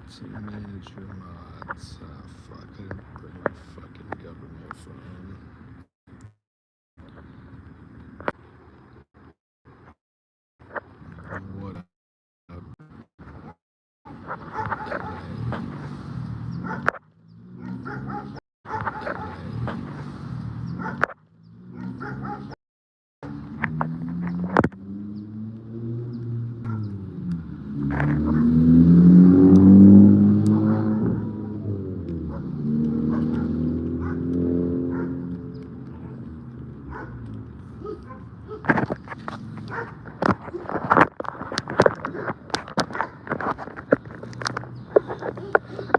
So manage your mods. Fuck, I didn't bring my fucking government phone. What up?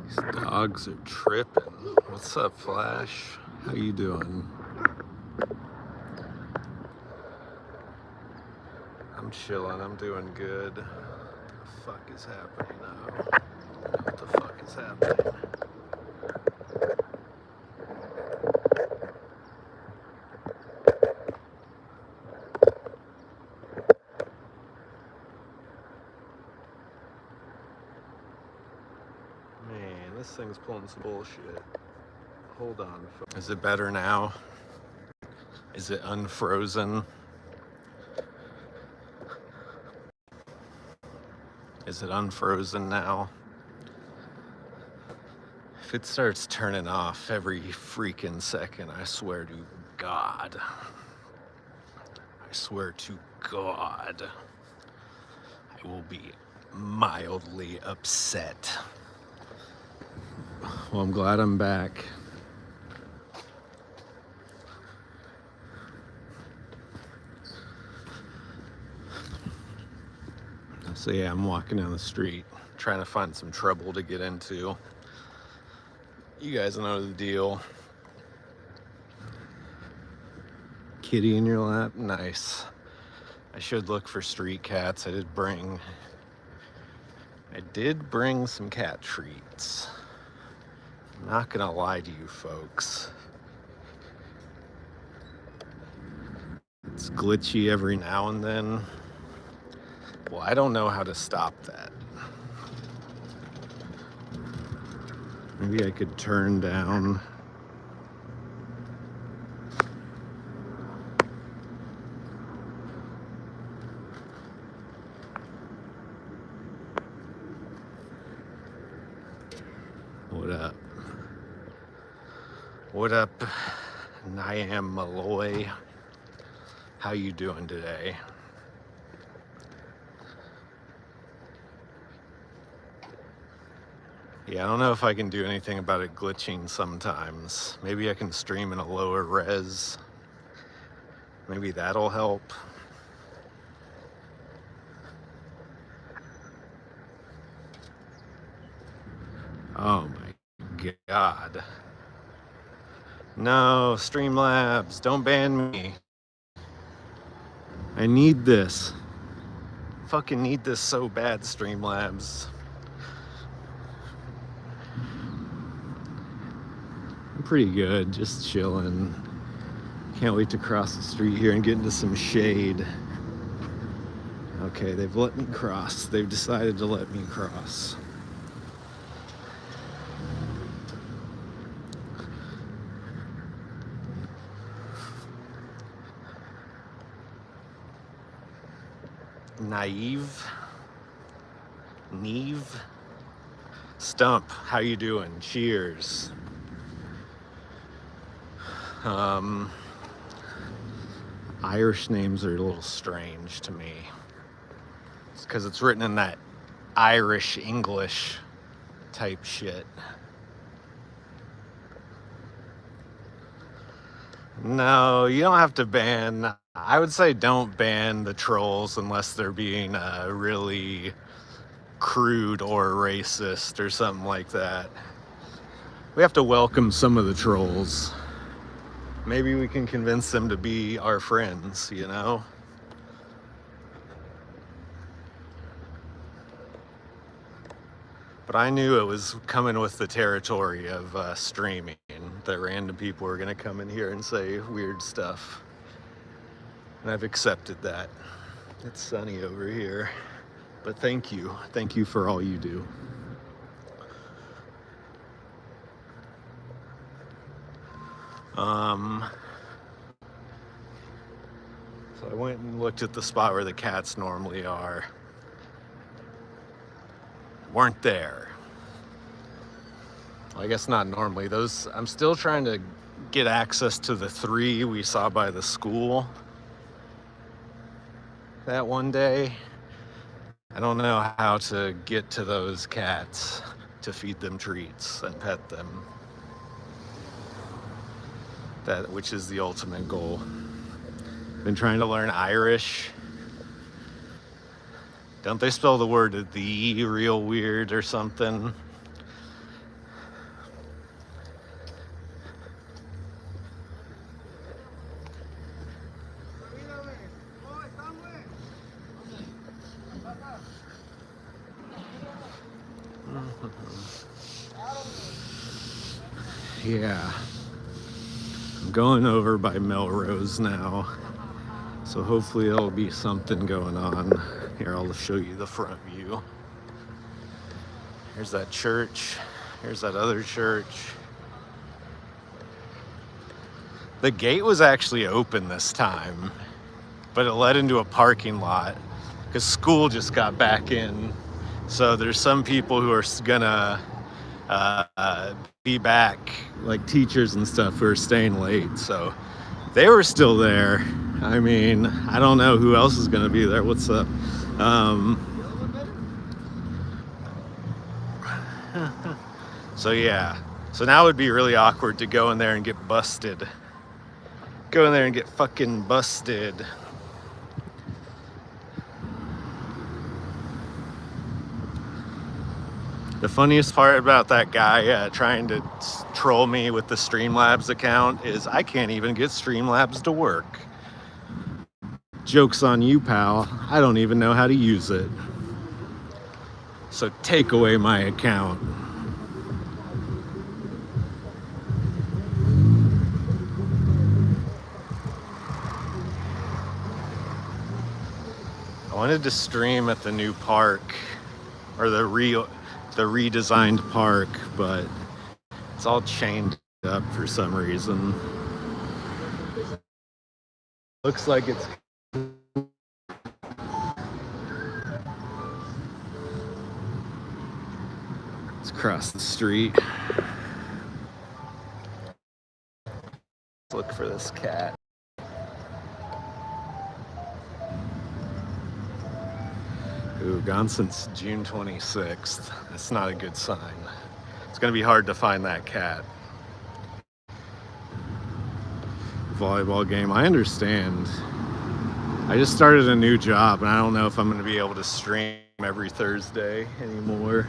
These dogs are tripping. What's up, Flash? How you doing? I'm chilling. I'm doing good. What the fuck is happening now? What the fuck is happening? Man, this thing's pulling some bullshit. Hold on. Is it better now? Is it unfrozen? Is it unfrozen now? If it starts turning off every freaking second, I swear to God. I swear to God. I will be mildly upset. Well, I'm glad I'm back. So yeah, I'm walking down the street, trying to find some trouble to get into. You guys know the deal. Kitty in your lap? Nice. I should look for street cats. I did bring some cat treats. I'm not gonna lie to you folks. It's glitchy every now and then. Well, I don't know how to stop that. Maybe I could turn down. What up? What up, Nyam Malloy? How you doing today? Yeah, I don't know if I can do anything about it glitching sometimes. Maybe I can stream in a lower res. Maybe that'll help. Oh my God. No, Streamlabs, don't ban me. I need this. Fucking need this so bad, Streamlabs. I'm pretty good, just chilling. Can't wait to cross the street here and get into some shade. Okay, they've let me cross. They've decided to let me cross. Neve, Stump, how you doing? Cheers. Irish names are a little strange to me. It's because it's written in that Irish English type shit. No, you don't have to ban. I would say don't ban the trolls unless they're being really crude or racist or something like that. We have to welcome some of the trolls. Maybe we can convince them to be our friends, you know? But I knew it was coming with the territory of streaming, that random people were gonna come in here and say weird stuff. And I've accepted that. It's sunny over here. But thank you for all you do. Um, so I went and looked at the spot where the cats normally are. Weren't there. Well, I guess not normally. Those, I'm still trying to get access to the 3 we saw by the school that one day. I don't know how to get to those cats to feed them treats and pet them. That, which is the ultimate goal. Been trying to learn Irish. Don't they spell the word "the" real weird or something? Yeah. I'm going over by Melrose now. So hopefully there'll be something going on. Here, I'll show you the front view. Here's that church. Here's that other church. The gate was actually open this time, but it led into a parking lot because school just got back in. So there's some people who are gonna be back, like teachers and stuff, who are staying late. So they were still there. I mean, I don't know who else is gonna be there. What's up? So yeah. So now it would be really awkward to go in there and get busted. Go in there and get fucking busted. The funniest part about that guy trying to troll me with the Streamlabs account is I can't even get Streamlabs to work. Joke's on you, pal. I don't even know how to use it. So take away my account. I wanted to stream at the new park, or the redesigned park, but it's all chained up for some reason. Looks like it's across the street. Let's look for this cat. Ooh, gone since June 26th. That's not a good sign. It's gonna be hard to find that cat. Volleyball game, I understand. I just started a new job and I don't know if I'm gonna be able to stream every Thursday anymore,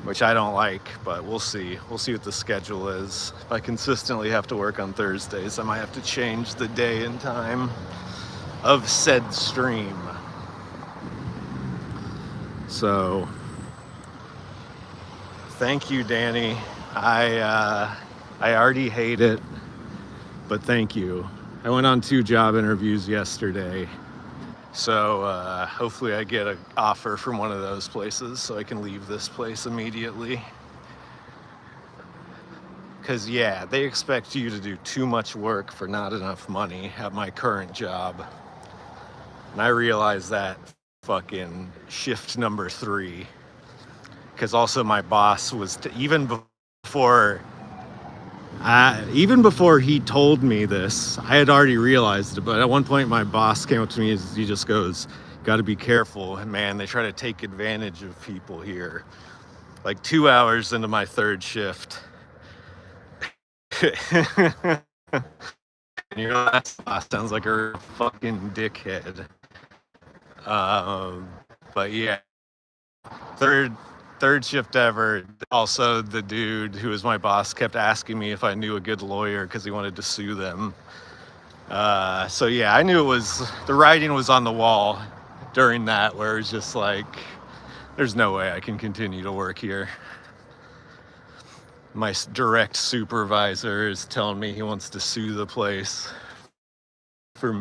which I don't like, but we'll see. We'll see what the schedule is. If I consistently have to work on Thursdays, I might have to change the day and time of said stream. So, thank you, Danny. I already hate it, but thank you. I went on 2 job interviews yesterday, so hopefully I get an offer from one of those places so I can leave this place immediately. Because, yeah, they expect you to do too much work for not enough money at my current job. And I realize that fucking shift number 3. Because also my boss was, even before he told me this, I had already realized it. But at one point my boss came up to me and he just goes, "Got to be careful, man. They try to take advantage of people here." Like 2 hours into my 3rd shift. And your last boss sounds like a fucking dickhead. But yeah, third shift ever. Also, the dude who was my boss kept asking me if I knew a good lawyer because he wanted to sue them. So yeah, I knew it was, the writing was on the wall during that, where it was just like, there's no way I can continue to work here. My direct supervisor is telling me he wants to sue the place for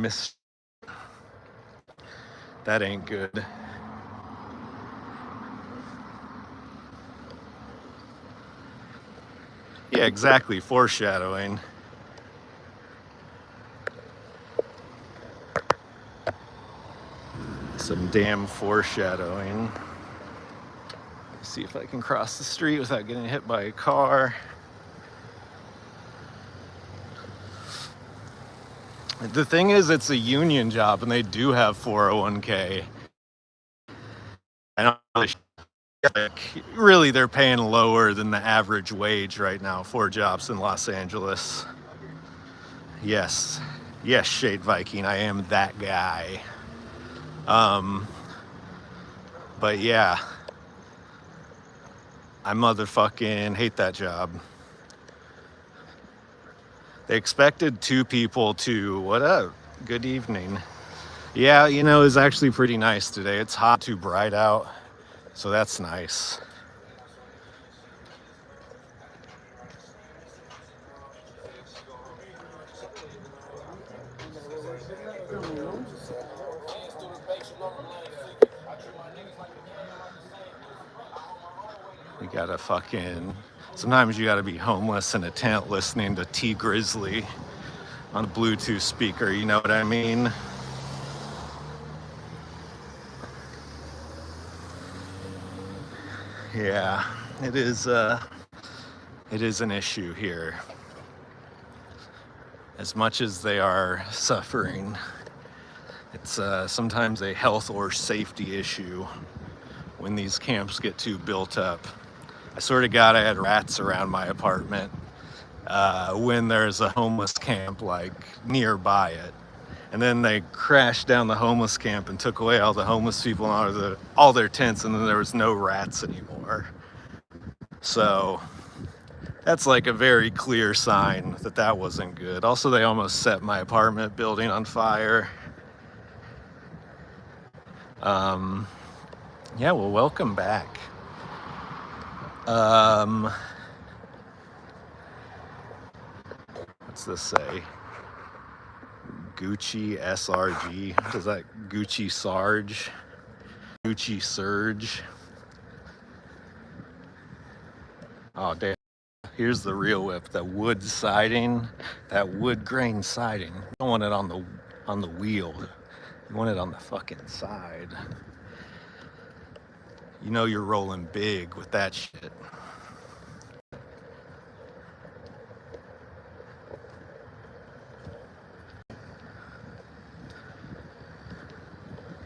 that ain't good. Yeah, exactly. Foreshadowing. Some damn foreshadowing. See if I can cross the street without getting hit by a car. The thing is, it's a union job and they do have 401k. I don't really they're paying lower than the average wage right now for jobs in Los Angeles. Yes, Shade Viking, I am that guy. But yeah, I motherfucking hate that job. They expected 2 people to, what up? Good evening. Yeah, you know, it's actually pretty nice today. It's hot, too bright out, so that's nice. You gotta sometimes you gotta be homeless in a tent listening to T Grizzly on a Bluetooth speaker, you know what I mean? Yeah, it is an issue here. As much as they are suffering, it's sometimes a health or safety issue when these camps get too built up. I swear to God, I had rats around my apartment when there's a homeless camp like nearby it. And then they crashed down the homeless camp and took away all the homeless people and all their tents, and then there was no rats anymore. So that's like a very clear sign that that wasn't good. Also, they almost set my apartment building on fire. Yeah, well, welcome back. What's this say? Gucci SRG. What is that? Gucci Sarge? Gucci Surge. Oh, damn. Here's the real whip. That wood siding, that wood grain siding. You don't want it on the wheel. You want it on the fucking side. You know you're rolling big with that shit.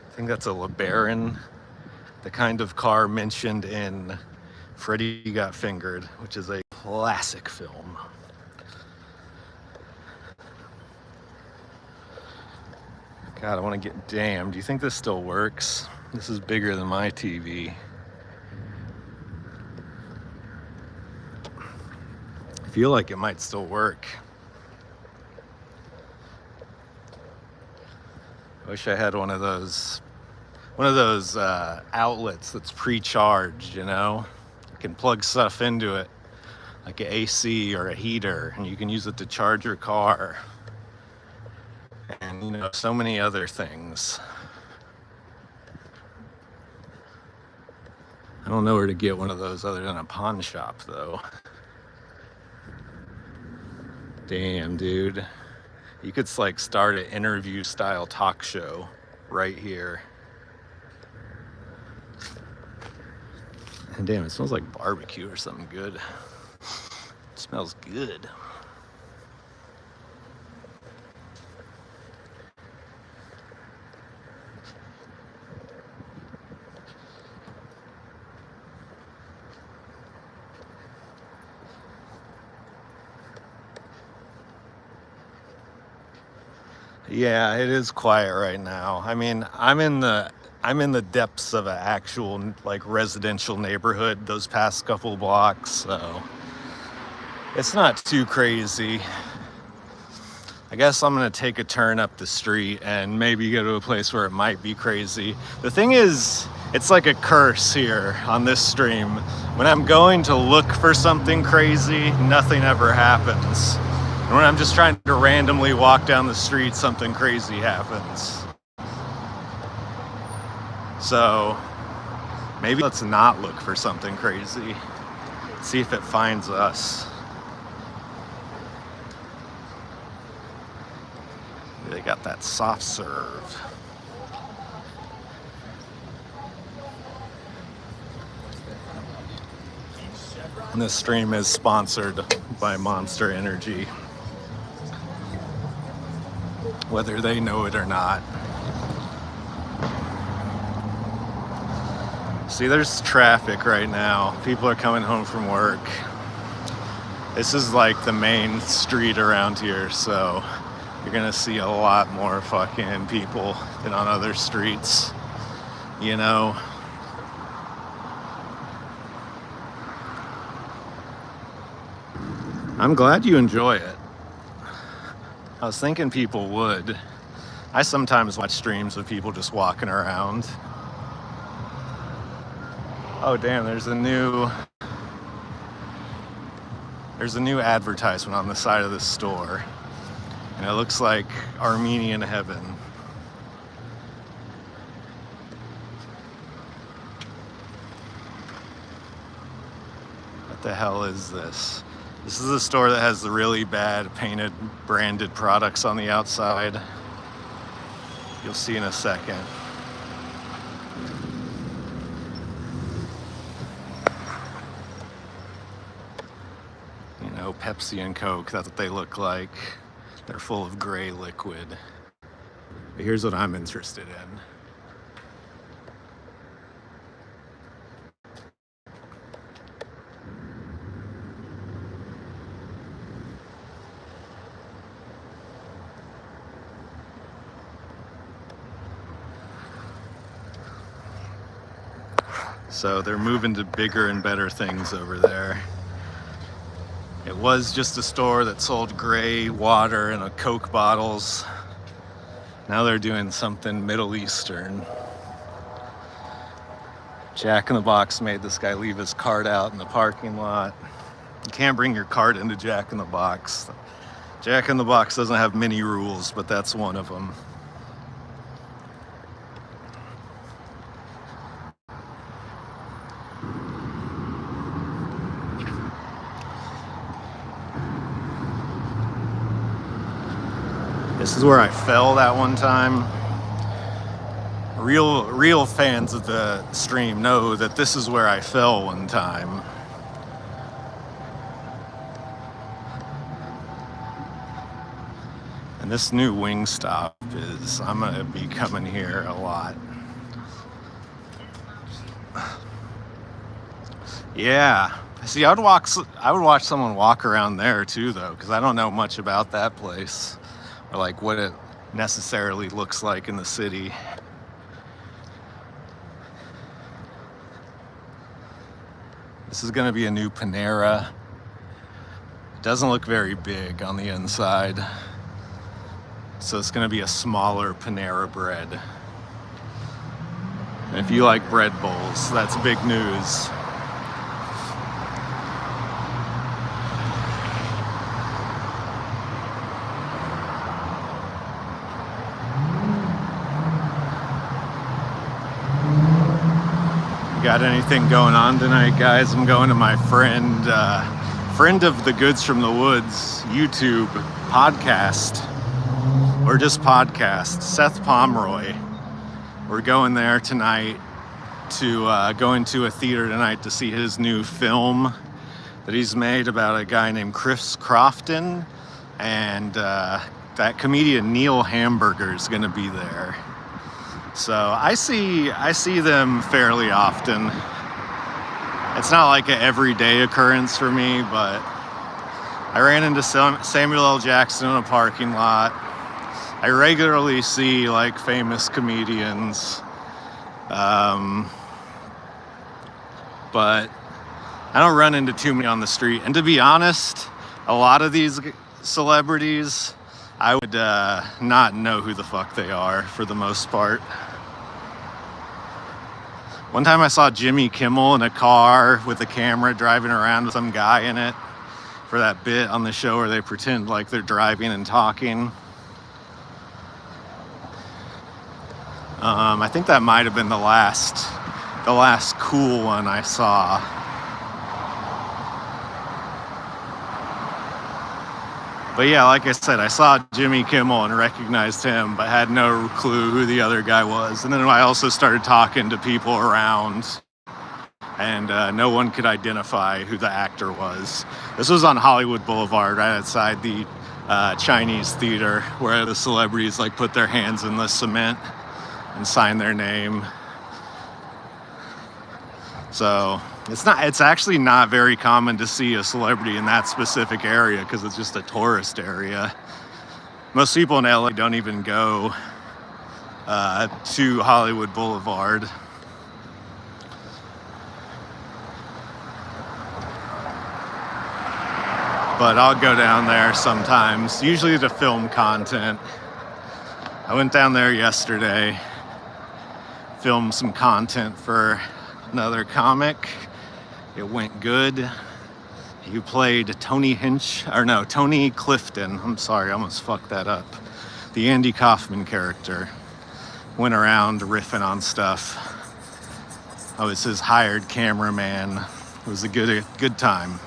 I think that's a LeBaron, the kind of car mentioned in Freddy Got Fingered, which is a classic film. God, I want to get damned. Do you think this still works? This is bigger than my TV. I feel like it might still work. I wish I had one of those outlets that's pre-charged, you know? You can plug stuff into it, like an AC or a heater, and you can use it to charge your car. And, you know, so many other things. I don't know where to get one of those other than a pawn shop, though. Damn, dude. You could, like, start an interview-style talk show right here. And damn, it smells like barbecue or something good. It smells good. Yeah, it is quiet right now. I mean, I'm in the depths of an actual like residential neighborhood those past couple blocks, so it's not too crazy. I guess I'm gonna take a turn up the street and maybe go to a place where it might be crazy. The thing is, it's like a curse here on this stream. When I'm going to look for something crazy, nothing ever happens. And when I'm just trying to randomly walk down the street, something crazy happens. So maybe let's not look for something crazy. See if it finds us. They got that soft serve. And this stream is sponsored by Monster Energy, whether they know it or not. See, there's traffic right now. People are coming home from work. This is like the main street around here, so you're gonna see a lot more fucking people than on other streets, you know? I'm glad you enjoy it. I was thinking people would. I sometimes watch streams of people just walking around. Oh damn, there's a new advertisement on the side of this store. And it looks like Armenian heaven. What the hell is this? This is a store that has the really bad painted, branded products on the outside. You'll see in a second. You know, Pepsi and Coke, that's what they look like. They're full of gray liquid. But here's what I'm interested in. So they're moving to bigger and better things over there. It was just a store that sold gray water and Coke bottles. Now they're doing something Middle Eastern. Jack in the Box made this guy leave his cart out in the parking lot. You can't bring your cart into Jack in the Box. Jack in the Box doesn't have many rules, but that's one of them. This is where I fell that one time. Real fans of the stream know that this is where I fell one time. And this new Wingstop I'm gonna be coming here a lot. Yeah. See, I would watch someone walk around there too, though, because I don't know much about that place. Or like what it necessarily looks like in the city. This is going to be a new Panera. It doesn't look very big on the inside. So it's going to be a smaller Panera Bread. And if you like bread bowls, that's big news. Got anything going on tonight, guys? I'm going to my friend of the Goods from the Woods YouTube podcast, or just podcast, Seth Pomeroy. We're going there tonight to go into a theater tonight to see his new film that he's made about a guy named Chris Crofton, and that comedian Neil Hamburger is going to be there. So I see them fairly often. It's not like an everyday occurrence for me, but I ran into Samuel L. Jackson in a parking lot. I regularly see like famous comedians, but I don't run into too many on the street. And to be honest, a lot of these celebrities, I would not know who the fuck they are for the most part. One time I saw Jimmy Kimmel in a car with a camera driving around with some guy in it for that bit on the show where they pretend like they're driving and talking. I think that might have been the last cool one I saw. But yeah, like I said, I saw Jimmy Kimmel and recognized him, but had no clue who the other guy was. And then I also started talking to people around and no one could identify who the actor was. This was on Hollywood Boulevard, right outside the Chinese theater, where the celebrities like put their hands in the cement and sign their name. So it's actually not very common to see a celebrity in that specific area because it's just a tourist area. Most people in LA don't even go to Hollywood Boulevard. But I'll go down there sometimes, usually to film content. I went down there yesterday, filmed some content for another comic. It went good. He played Tony Clifton. I'm sorry, I almost fucked that up. The Andy Kaufman character. Went around riffing on stuff. I was his hired cameraman. It was a good time.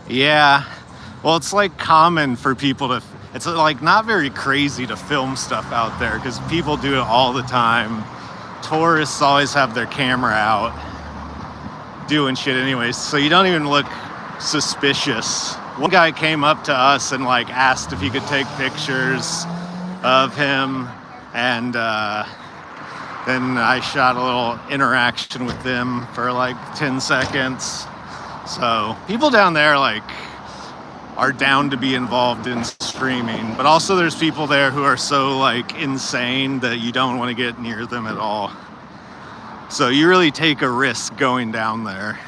Yeah, well, it's like common for people to, it's like not very crazy to film stuff out there because people do it all the time. Tourists always have their camera out doing shit anyways, so you don't even look suspicious. One guy came up to us and like asked if he could take pictures of him, and then I shot a little interaction with them for like 10 seconds. So people down there like are down to be involved in streaming, but also there's people there who are so like insane that you don't want to get near them at all. So you really take a risk going down there.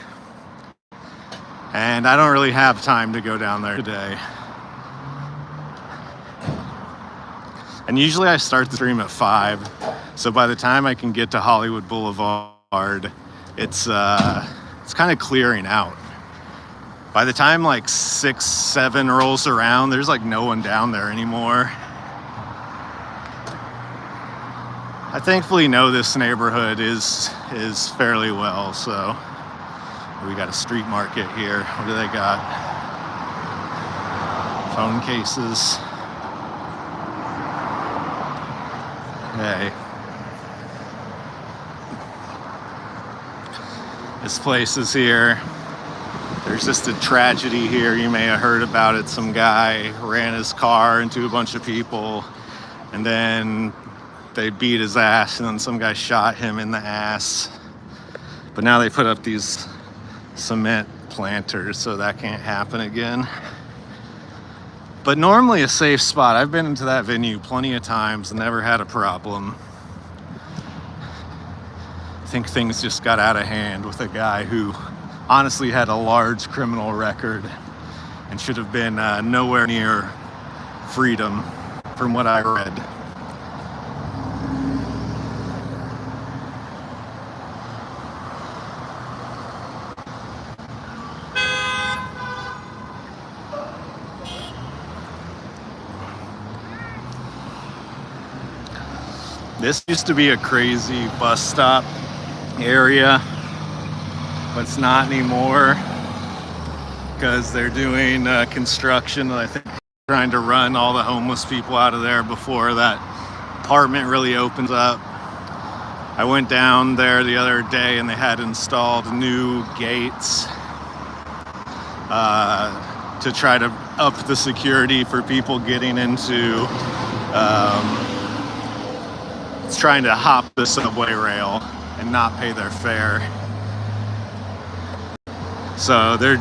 And I don't really have time to go down there today. And usually I start the stream at 5. So by the time I can get to Hollywood Boulevard, it's kind of clearing out. By the time like 6, 7 rolls around, there's like no one down there anymore. I thankfully know this neighborhood is fairly well, so we got a street market here. What do they got? Phone cases. Hey. This place is here. There's just a tragedy here. You may have heard about it. Some guy ran his car into a bunch of people, and then they beat his ass, and then some guy shot him in the ass. But now they put up these cement planters, so that can't happen again. But normally a safe spot. I've been into that venue plenty of times and never had a problem. I think things just got out of hand with a guy who honestly had a large criminal record and should have been nowhere near freedom from what I read. This used to be a crazy bus stop area, but it's not anymore because they're doing construction. I think trying to run all the homeless people out of there before that apartment really opens up. I went down there the other day and they had installed new gates to try to up the security for people getting into trying to hop the subway rail and not pay their fare. So they're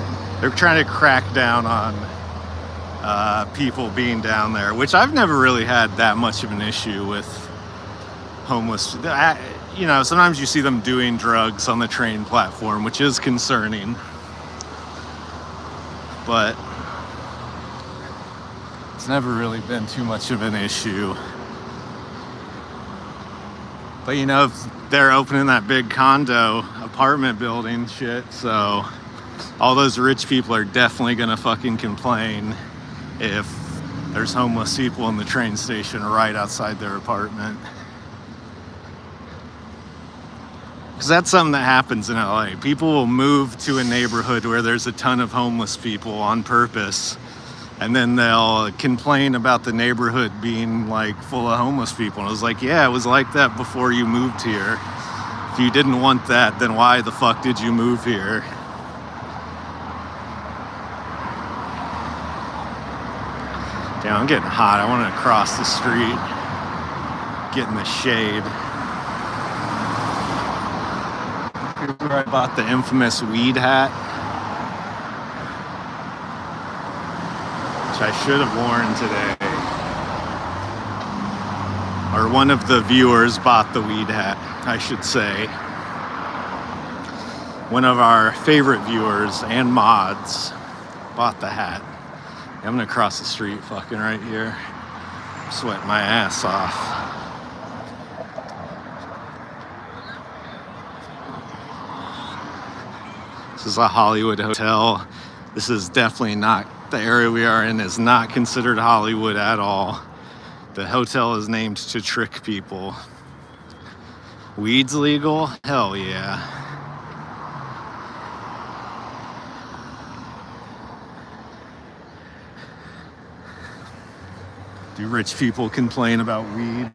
trying to crack down on people being down there, which I've never really had that much of an issue with homeless. You know, sometimes you see them doing drugs on the train platform, which is concerning. But it's never really been too much of an issue. But you know, they're opening that big condo apartment building shit, so all those rich people are definitely gonna fucking complain if there's homeless people in the train station right outside their apartment. Because that's something that happens in LA. People will move to a neighborhood where there's a ton of homeless people on purpose And then they'll complain about the neighborhood being like full of homeless people. And I was like, yeah, it was like that before you moved here. If you didn't want that, then why the fuck did you move here? Damn, I'm getting hot. I want to cross the street, get in the shade. Here's where I bought the infamous weed hat, which I should have worn today. Or one of the viewers bought the weed hat, I should say. One of our favorite viewers and mods bought the hat. I'm gonna cross the street fucking right here. I'm sweating my ass off. This is a Hollywood hotel. This is definitely not, the area we are in is not considered Hollywood at all. The hotel is named to trick people. Weed's legal? Hell yeah. Do rich people complain about weed?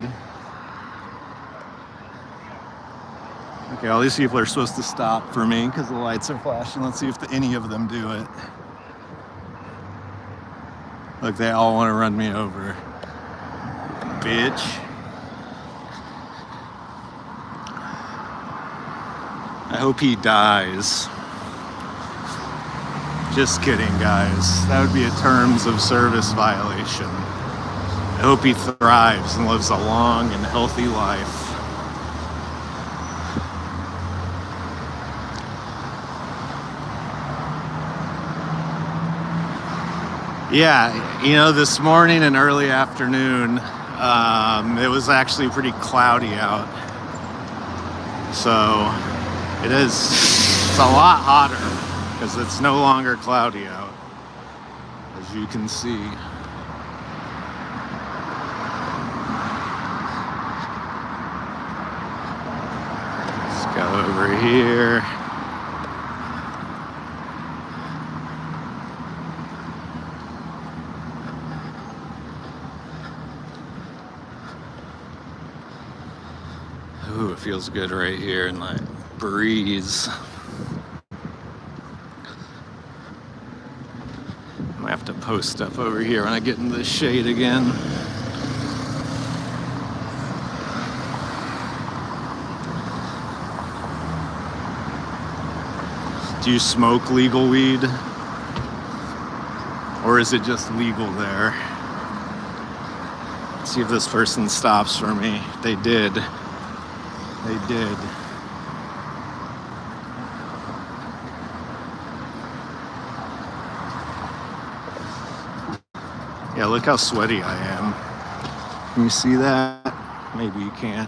Okay, all these people are supposed to stop for me because the lights are flashing. Let's see if any of them do it. Look, they all want to run me over. Bitch. I hope he dies. Just kidding, guys. That would be a terms of service violation. I hope he thrives and lives a long and healthy life. Yeah, you know, this morning and early afternoon, it was actually pretty cloudy out. So it's a lot hotter because it's no longer cloudy out, as you can see. Go over here. Ooh, it feels good right here in that breeze. I'm gonna have to post up over here when I get into the shade again. Do you smoke legal weed? Or is it just legal there? Let's see if this person stops for me. They did. They did. Yeah, look how sweaty I am. Can you see that? Maybe you can't.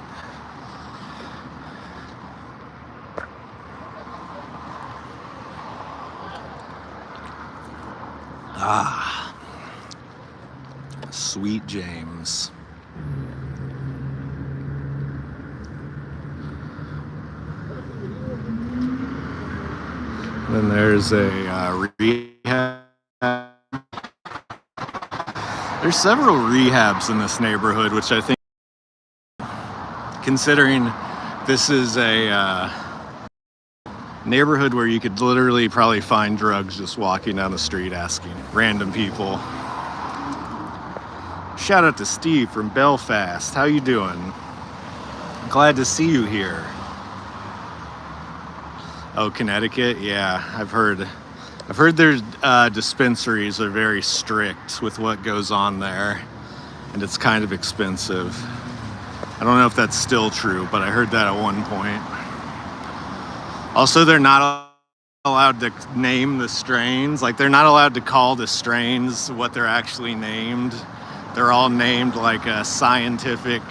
Ah, Sweet James. Then there's a rehab. There's several rehabs in this neighborhood, which I think, considering this is a neighborhood where you could literally probably find drugs just walking down the street asking random people. Shout out to Steve from Belfast. How you doing? Glad to see you here. Oh, Connecticut? Yeah, I've heard their dispensaries are very strict with what goes on there, and it's kind of expensive. I don't know if that's still true, but I heard that at one point. Also, they're not allowed to name the strains. Like, they're not allowed to call the strains what they're actually named. They're all named like a scientific,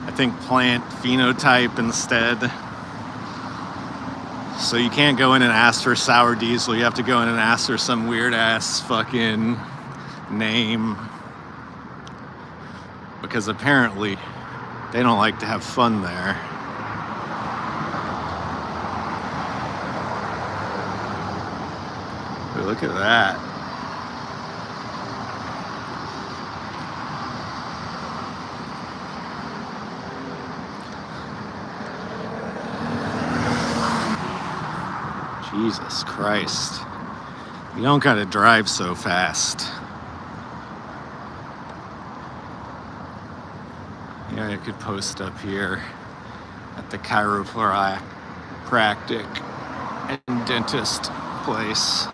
I think, plant phenotype instead. So you can't go in and ask for sour diesel. You have to go in and ask for some weird ass fucking name. Because apparently they don't like to have fun there. Look at that. Jesus Christ. You don't gotta drive so fast. Yeah, I could post up here at the chiropractic and dentist place.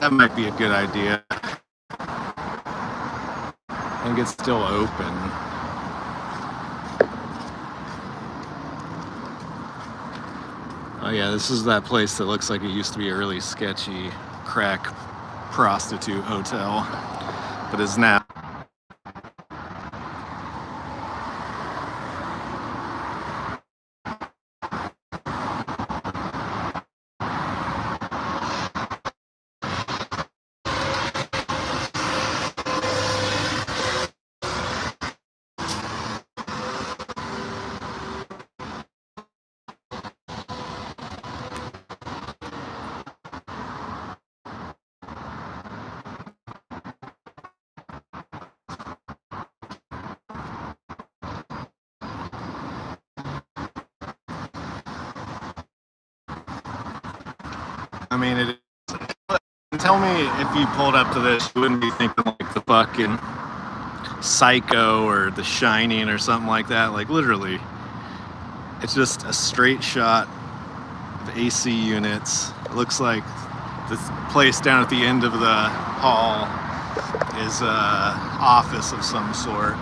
That might be a good idea. I think it's still open. Oh yeah, this is that place that looks like it used to be a really sketchy crack prostitute hotel, but is now. I mean, it. Tell me if you pulled up to this, you wouldn't be thinking like the fucking Psycho or The Shining or something like that. Like literally, it's just a straight shot of AC units. It looks like this place down at the end of the hall is a office of some sort.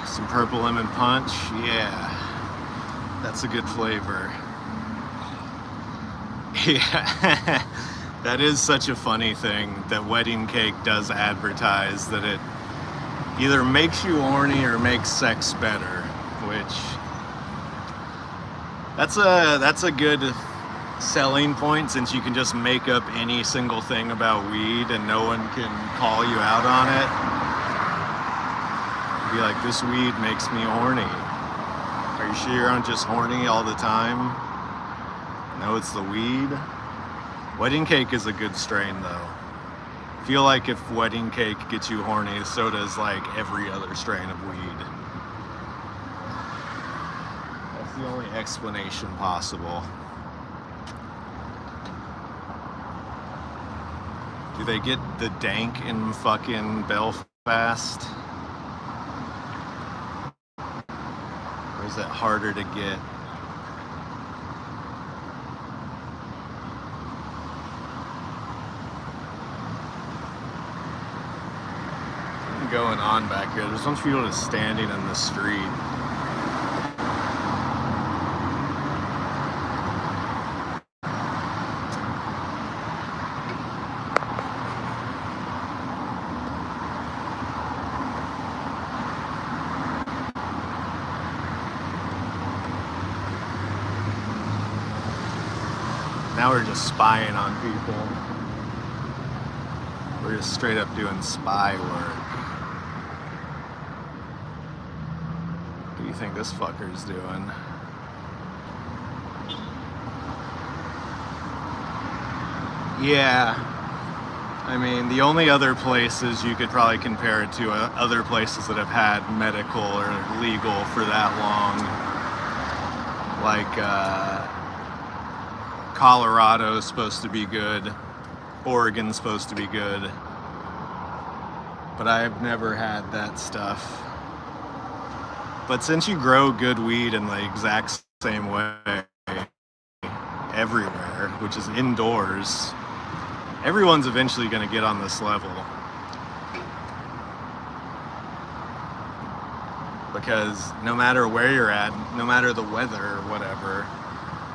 Some purple lemon punch, yeah. That's a good flavor. Yeah, that is such a funny thing that wedding cake does advertise that it either makes you horny or makes sex better, which that's a good selling point, since you can just make up any single thing about weed and no one can call you out on it. Be like, this weed makes me horny. Are you sure you aren't just horny all the time? No, it's the weed. Wedding cake is a good strain though. I feel like if wedding cake gets you horny, so does like every other strain of weed. That's the only explanation possible. Do they get the dank in fucking Belfast? Or is it harder to get? What's going on back here? There's a bunch of people just standing in the street. Now we're just spying on people. We're just straight up doing spy work. What do you think this fucker's doing? Yeah. I mean, the only other places you could probably compare it to other places that have had medical or legal for that long, like Colorado's supposed to be good, Oregon's supposed to be good, but I've never had that stuff. But since you grow good weed in the exact same way everywhere, which is indoors, everyone's eventually going to get on this level. Because no matter where you're at, no matter the weather or whatever,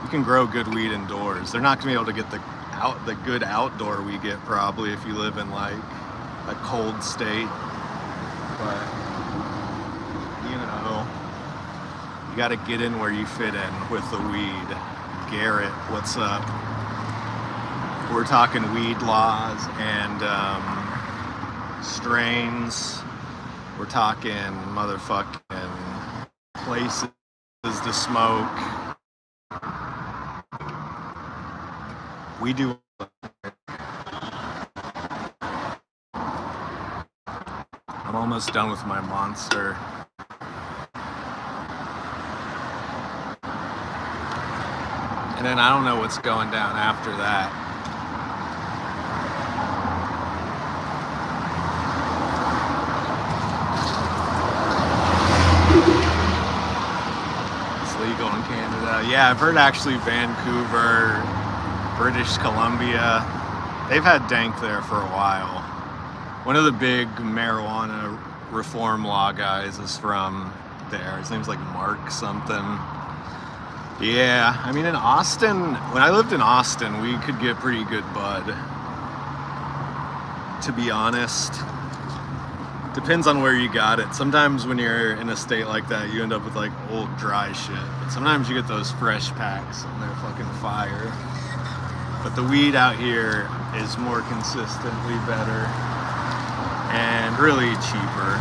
you can grow good weed indoors. They're not going to be able to get the good outdoor we get probably if you live in like a cold state. But you know, you got to get in where you fit in with the weed. Garrett, what's up? We're talking weed laws and strains. We're talking motherfucking places to smoke. We do. I'm almost done with my Monster. And then I don't know what's going down after that. It's legal in Canada. Yeah, I've heard actually Vancouver, British Columbia, they've had dank there for a while. One of the big marijuana reform law guys is from there. His name's like Mark something. Yeah, I mean in Austin, when I lived in Austin, we could get pretty good bud. To be honest, depends on where you got it. Sometimes when you're in a state like that, you end up with like old dry shit. But sometimes you get those fresh packs and they're fucking fire. But the weed out here is more consistently better and really cheaper.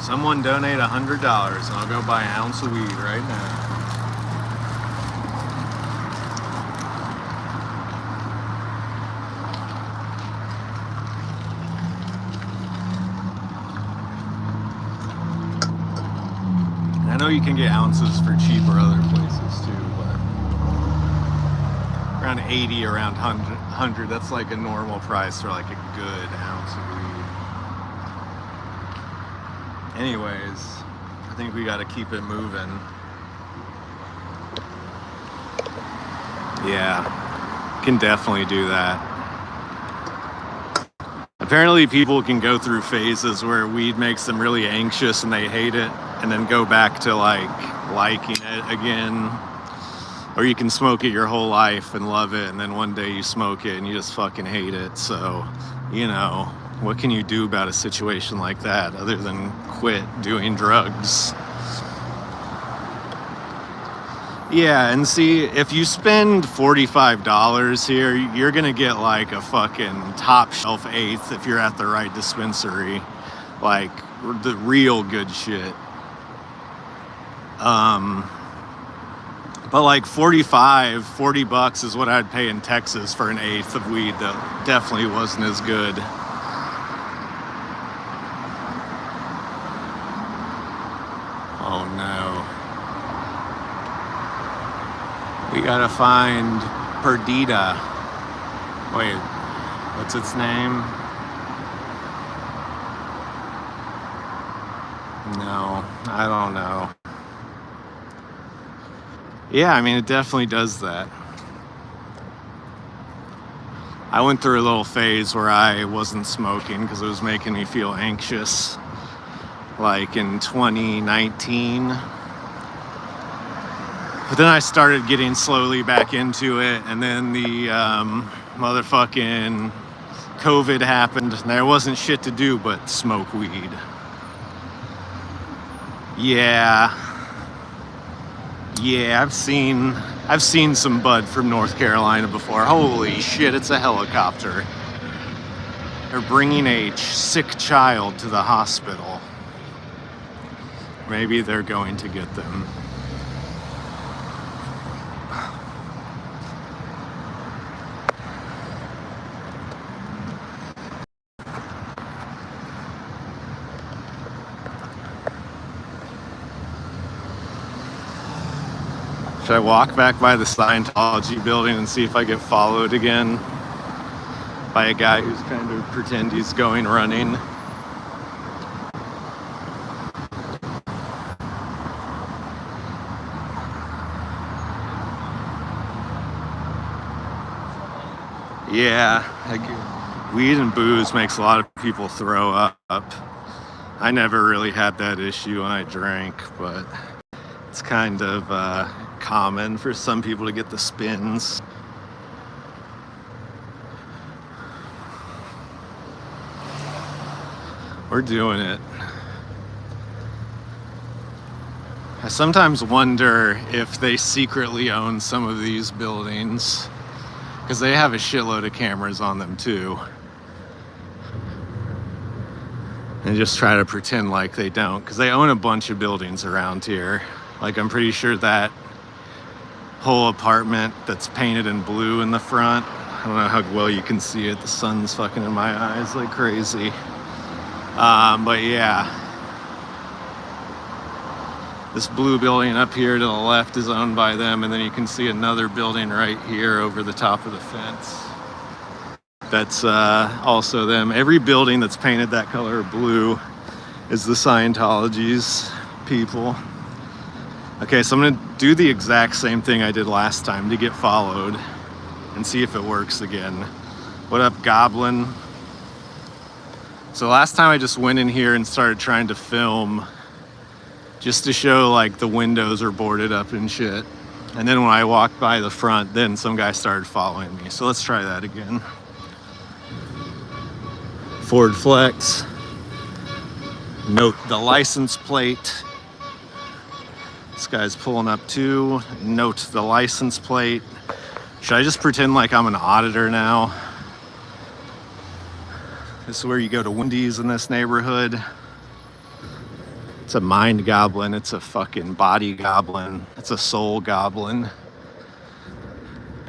Someone donate $100 and I'll go buy an ounce of weed right now. I know you can get ounces for cheaper other places too, but around 80, around 100, that's like a normal price for like a good ounce of weed. Anyways, I think we got to keep it moving. Yeah, can definitely do that. Apparently people can go through phases where weed makes them really anxious and they hate it, and then go back to like liking it again. Or you can smoke it your whole life and love it, and then one day you smoke it and you just fucking hate it. So, you know, what can you do about a situation like that other than quit doing drugs? Yeah, and see, if you spend $45 here, you're gonna get like a fucking top shelf eighth if you're at the right dispensary. Like, the real good shit. But like $40 is what I'd pay in Texas for an eighth of weed that definitely wasn't as good. Oh no. We gotta find Perdita. Wait, what's its name? No, I don't know. Yeah, I mean, it definitely does that. I went through a little phase where I wasn't smoking because it was making me feel anxious, like in 2019. But then I started getting slowly back into it, and then the motherfucking COVID happened, and there wasn't shit to do but smoke weed. Yeah, I've seen some bud from North Carolina before. Holy shit, it's a helicopter. They're bringing a sick child to the hospital. Maybe they're going to get them. Should I walk back by the Scientology building and see if I get followed again by a guy who's trying to pretend he's going running? Yeah, weed and booze makes a lot of people throw up. I never really had that issue when I drank, but it's kind of common for some people to get the spins. We're doing it. I sometimes wonder if they secretly own some of these buildings, because they have a shitload of cameras on them too. And just try to pretend like they don't, because they own a bunch of buildings around here. Like, I'm pretty sure that whole apartment that's painted in blue in the front, I don't know how well you can see it. The sun's fucking in my eyes like crazy. But yeah, this blue building up here to the left is owned by them, and then you can see another building right here over the top of the fence. That's also them. Every building that's painted that color blue is the Scientology's people. Okay, so I'm gonna do the exact same thing I did last time to get followed and see if it works again. What up, Goblin? So last time I just went in here and started trying to film just to show like the windows are boarded up and shit. And then when I walked by the front, then some guy started following me. So let's try that again. Ford Flex. Note the license plate. This guy's pulling up too. Note the license plate. Should I just pretend like I'm an auditor now? This is where you go to Wendy's in this neighborhood. It's a mind goblin. It's a fucking body goblin. It's a soul goblin.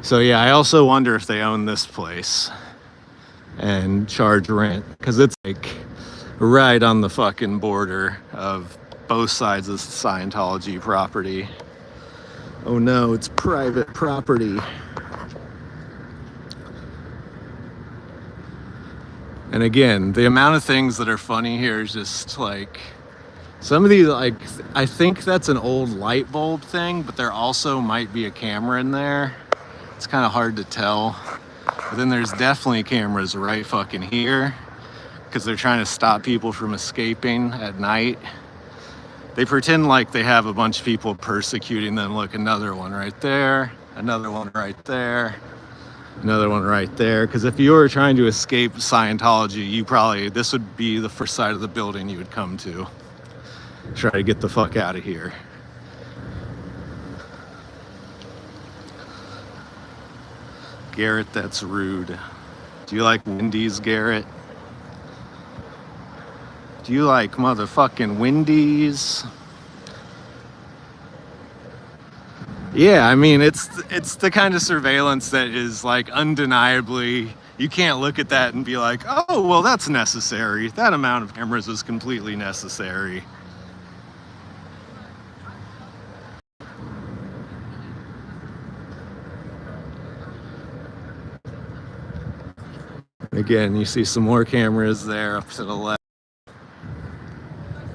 So yeah, I also wonder if they own this place and charge rent, because it's like right on the fucking border of both sides of Scientology property. Oh no, it's private property. And again, the amount of things that are funny here is just like, some of these, like, I think that's an old light bulb thing, but there also might be a camera in there. It's kind of hard to tell. But then there's definitely cameras right fucking here, because they're trying to stop people from escaping at night. They pretend like they have a bunch of people persecuting them. Look, another one right there, another one right there, another one right there. Because if you were trying to escape Scientology, you probably, this would be the first side of the building you would come to. Try to get the fuck out of here. Garrett, that's rude. Do you like Wendy's, Garrett? Do you like motherfucking Wendy's? Yeah, I mean, it's the kind of surveillance that is like undeniably, you can't look at that and be like, oh, well, that's necessary. That amount of cameras is completely necessary. Again, you see some more cameras there up to the left.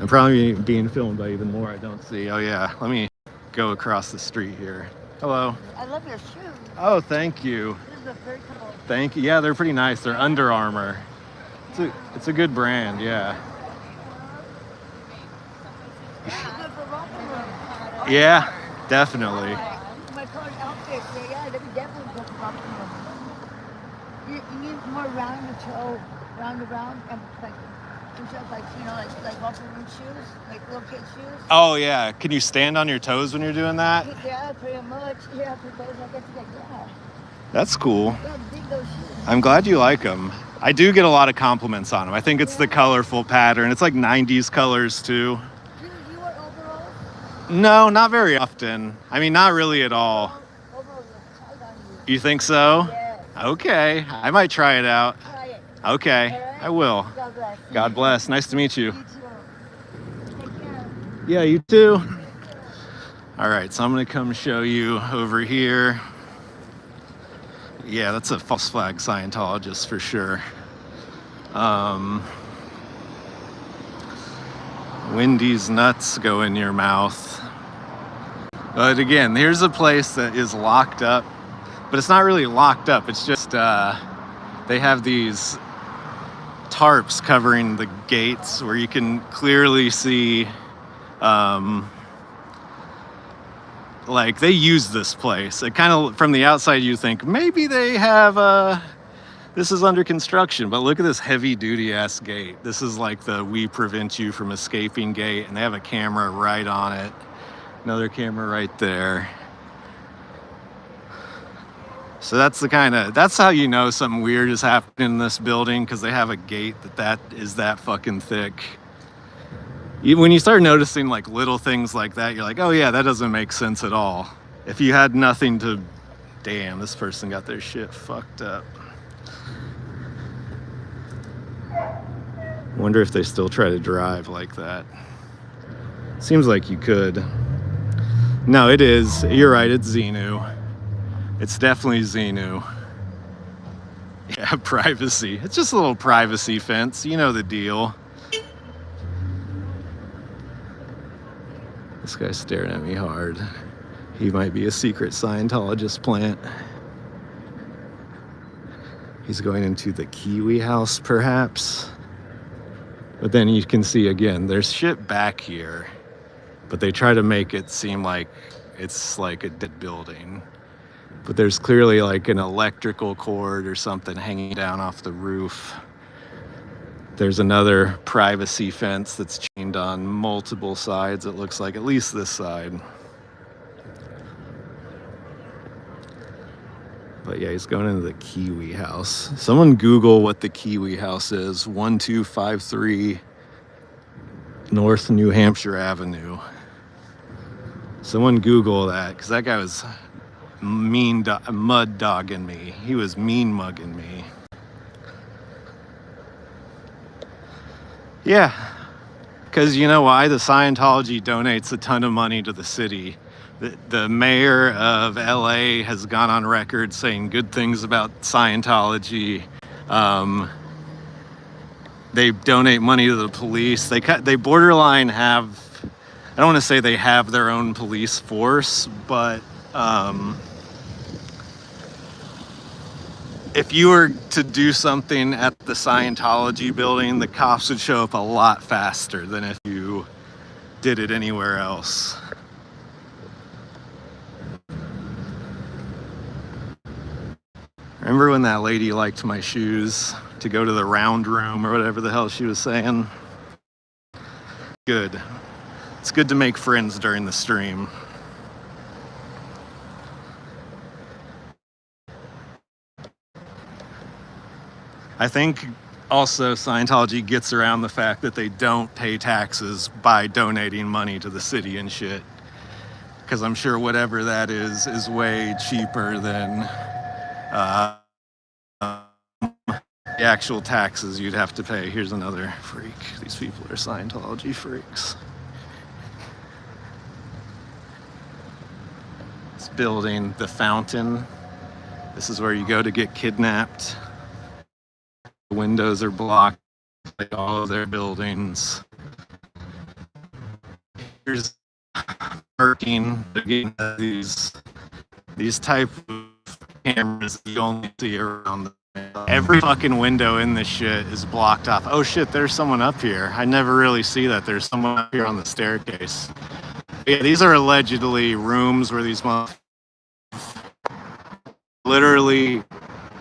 I'm probably being filmed by even more I don't see. Oh yeah, let me go across the street here. Hello. I love your shoes. Oh, thank you. This is a very cool. Thank you. Yeah, they're pretty nice. They're Under Armour. It's a good brand, yeah. Yeah, definitely. My color outfit, yeah, they definitely go for rock and roll. You need more round the toe, round around, and like, you know, like walking room shoes, like little kid shoes. Oh yeah, can you stand on your toes when you're doing that? Yeah, pretty much. Yeah, because I get to get that. That's cool. Yeah, dig those shoes. I'm glad you like them. I do get a lot of compliments on them. I think it's the colorful pattern. It's like 90s colors too. Do you wear overalls? No, not very often. I mean, not really at all. Overalls are tight on you. You think so? Yes. Okay, I might try it out. Try it. Okay, All right? I will. God bless. God bless. Nice to meet you. You too. Take care. Yeah, you too. All right, so I'm gonna come show you over here. Yeah, that's a false flag Scientologist for sure. Wendy's nuts go in your mouth. But again, here's a place that is locked up, but it's not really locked up. It's just they have these tarps covering the gates where you can clearly see like they use this place. It kind of, from the outside you think maybe they have this is under construction, but look at this heavy duty ass gate. This is like the we prevent you from escaping gate, and they have a camera right on it. Another camera right there. So that's how you know something weird is happening in this building, because they have a gate that is that fucking thick. When you start noticing like little things like that, you're like, oh yeah, that doesn't make sense at all. If you had nothing to Damn, this person got their shit fucked up. Wonder if they still try to drive like that. Seems like you could. No, it is. You're right, it's Xenu. It's definitely Xenu. Yeah, privacy. It's just a little privacy fence. You know the deal. This guy's staring at me hard. He might be a secret Scientologist plant. He's going into the Kiwi house, perhaps. But then you can see again, there's shit back here. But they try to make it seem like it's like a dead building. But there's clearly like an electrical cord or something hanging down off the roof. There's another privacy fence that's chained on multiple sides, it looks like, at least this side. But yeah, he's going into the Kiwi house. Someone Google what the Kiwi house is. 1253 North New Hampshire Avenue. Someone Google that, because that guy was mud dogging me. He was mean mugging me. Yeah, because you know why? The Scientology donates a ton of money to the city. The mayor of LA has gone on record saying good things about Scientology. They donate money to the police. They borderline have, I don't want to say they have their own police force, but if you were to do something at the Scientology building, the cops would show up a lot faster than if you did it anywhere else. Remember when that lady liked my shoes to go to the round room or whatever the hell she was saying? Good. It's good to make friends during the stream. I think also Scientology gets around the fact that they don't pay taxes by donating money to the city and shit. Because I'm sure whatever that is way cheaper than the actual taxes you'd have to pay. Here's another freak. These people are Scientology freaks. This building, the Fountain. This is where you go to get kidnapped. The windows are blocked like all of their buildings. Here's working again, these type of cameras you only see around the every fucking window in this shit is blocked off. Oh shit, there's someone up here. I never really see that. There's someone up here on the staircase. Yeah, these are allegedly rooms where these literally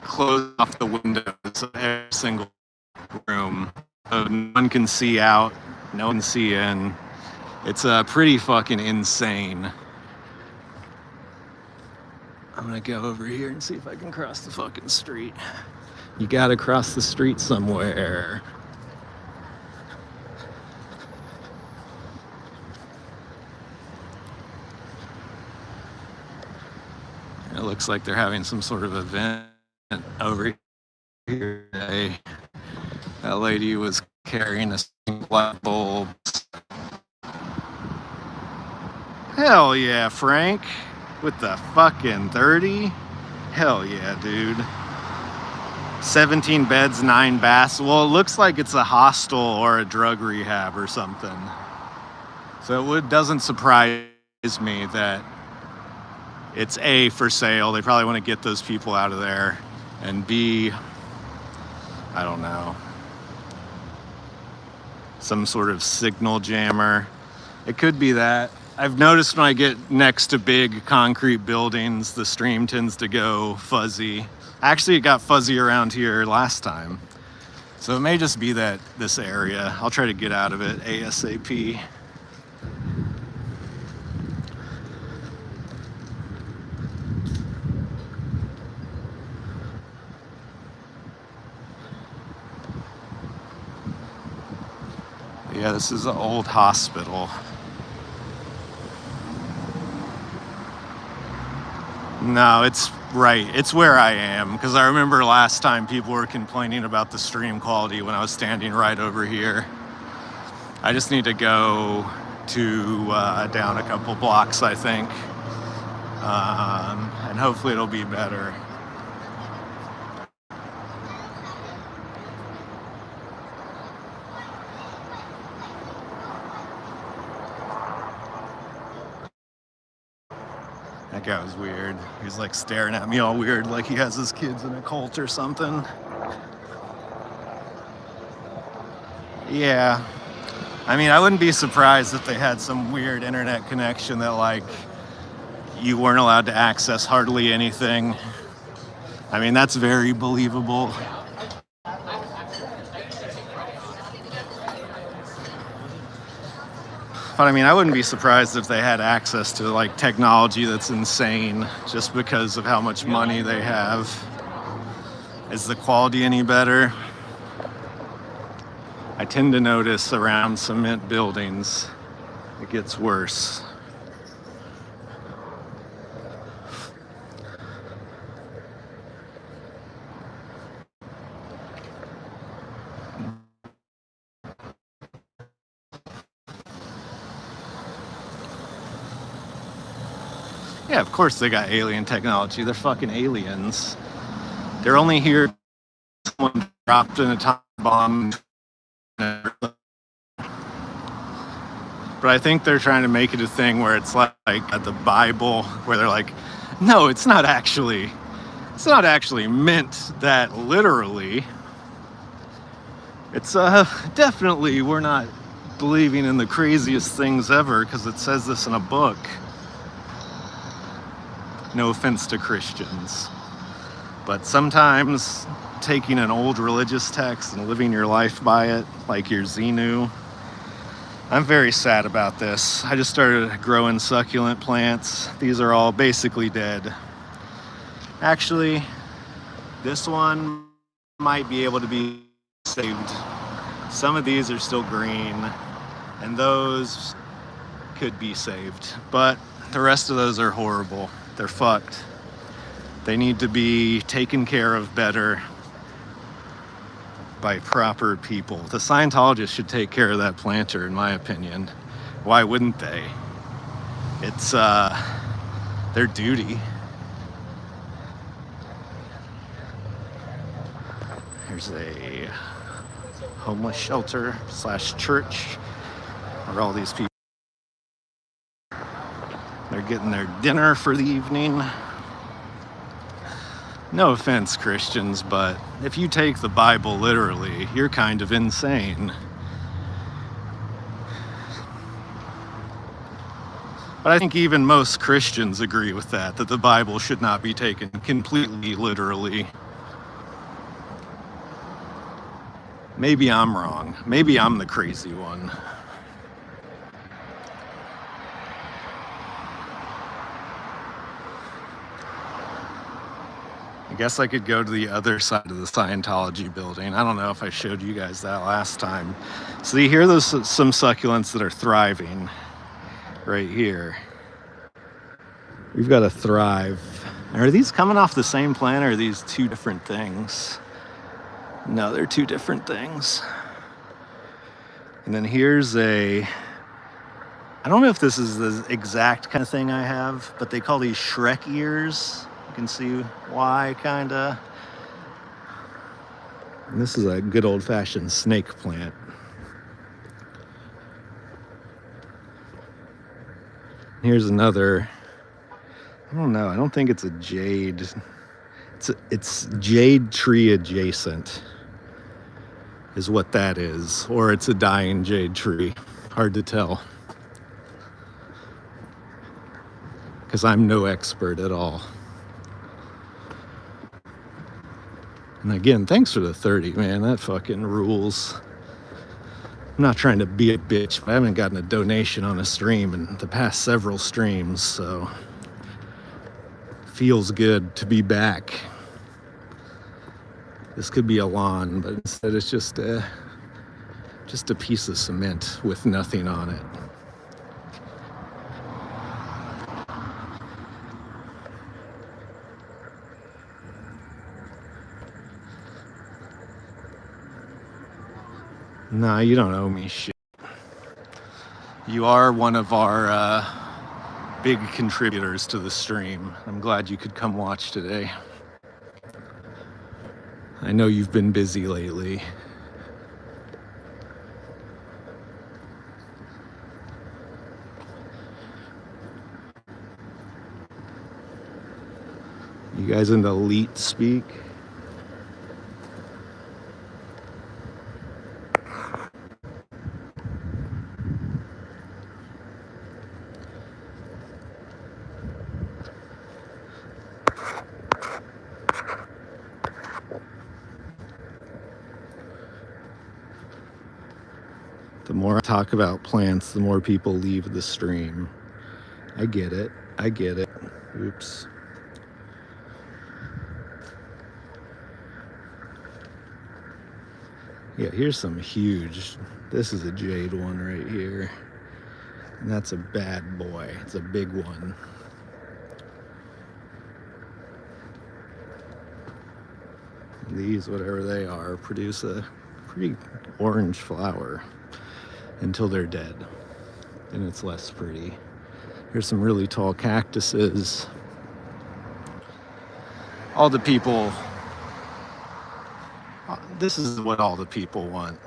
close off the windows of every single room. So no one can see out, no one can see in. It's pretty fucking insane. I'm gonna go over here and see if I can cross the fucking street. You gotta cross the street somewhere. It looks like they're having some sort of event over here today. That lady was carrying a black bulb. Hell yeah, Frank. With the fucking 30? Hell yeah, dude. 17 beds, 9 baths. Well, it looks like it's a hostel or a drug rehab or something. So it doesn't surprise me that it's A, for sale. They probably want to get those people out of there. And B, I don't know, some sort of signal jammer. It could be that. I've noticed when I get next to big concrete buildings, the stream tends to go fuzzy. Actually, it got fuzzy around here last time. So it may just be that this area. I'll try to get out of it ASAP. Yeah, this is an old hospital. No, it's Right, it's where I am, because I remember last time people were complaining about the stream quality when I was standing right over here. I just need to go to down a couple blocks, I think, and hopefully it'll be better. That guy was weird. He was like staring at me all weird, like he has his kids in a cult or something. Yeah. I mean, I wouldn't be surprised if they had some weird internet connection that, like, you weren't allowed to access hardly anything. I mean, that's very believable. But I mean, I wouldn't be surprised if they had access to like technology that's insane just because of how much money they have. Is the quality any better? I tend to notice around cement buildings, it gets worse. Yeah, of course they got alien technology. They're fucking aliens. They're only here. Someone dropped an atomic bomb. But I think they're trying to make it a thing where it's like the Bible, where they're like, no, it's not actually meant that literally. It's definitely, we're not believing in the craziest things ever because it says this in a book. No offense to Christians, but sometimes taking an old religious text and living your life by it, like your Xenu. I'm very sad about this. I just started growing succulent plants. These are all basically dead. Actually, this one might be able to be saved. Some of these are still green, and those could be saved, but the rest of those are horrible. They're fucked. They need to be taken care of better by proper people. The Scientologists should take care of that planter, in my opinion. Why wouldn't they? It's their duty. Here's a homeless shelter / church where all these people, they're getting their dinner for the evening. No offense, Christians, but if you take the Bible literally, you're kind of insane. But I think even most Christians agree with that the Bible should not be taken completely literally. Maybe I'm wrong. Maybe I'm the crazy one. I guess I could go to the other side of the Scientology building. I don't know if I showed you guys that last time. So you hear those some succulents that are thriving right here. We've got to thrive. Are these coming off the same plant or are these two different things? No, they're two different things. And then here's I don't know if this is the exact kind of thing I have, but they call these Shrek ears. You can see why, kinda. And this is a good old-fashioned snake plant. Here's another. I don't know. I don't think it's a jade. It's jade tree adjacent is what that is. Or it's a dying jade tree. Hard to tell. Because I'm no expert at all. And again, thanks for the 30, man. That fucking rules. I'm not trying to be a bitch, but I haven't gotten a donation on a stream in the past several streams, so feels good to be back. This could be a lawn, but instead it's just a piece of cement with nothing on it. Nah, you don't owe me shit. You are one of our big contributors to the stream. I'm glad you could come watch today. I know you've been busy lately. You guys into elite speak? The more I talk about plants, the more people leave the stream. I get it. I get it. Oops. Yeah, here's some huge. This is a jade one right here. And that's a bad boy. It's a big one. These, whatever they are, produce a pretty orange flower until they're dead. And it's less pretty. Here's some really tall cactuses. All the people, this is what all the people want,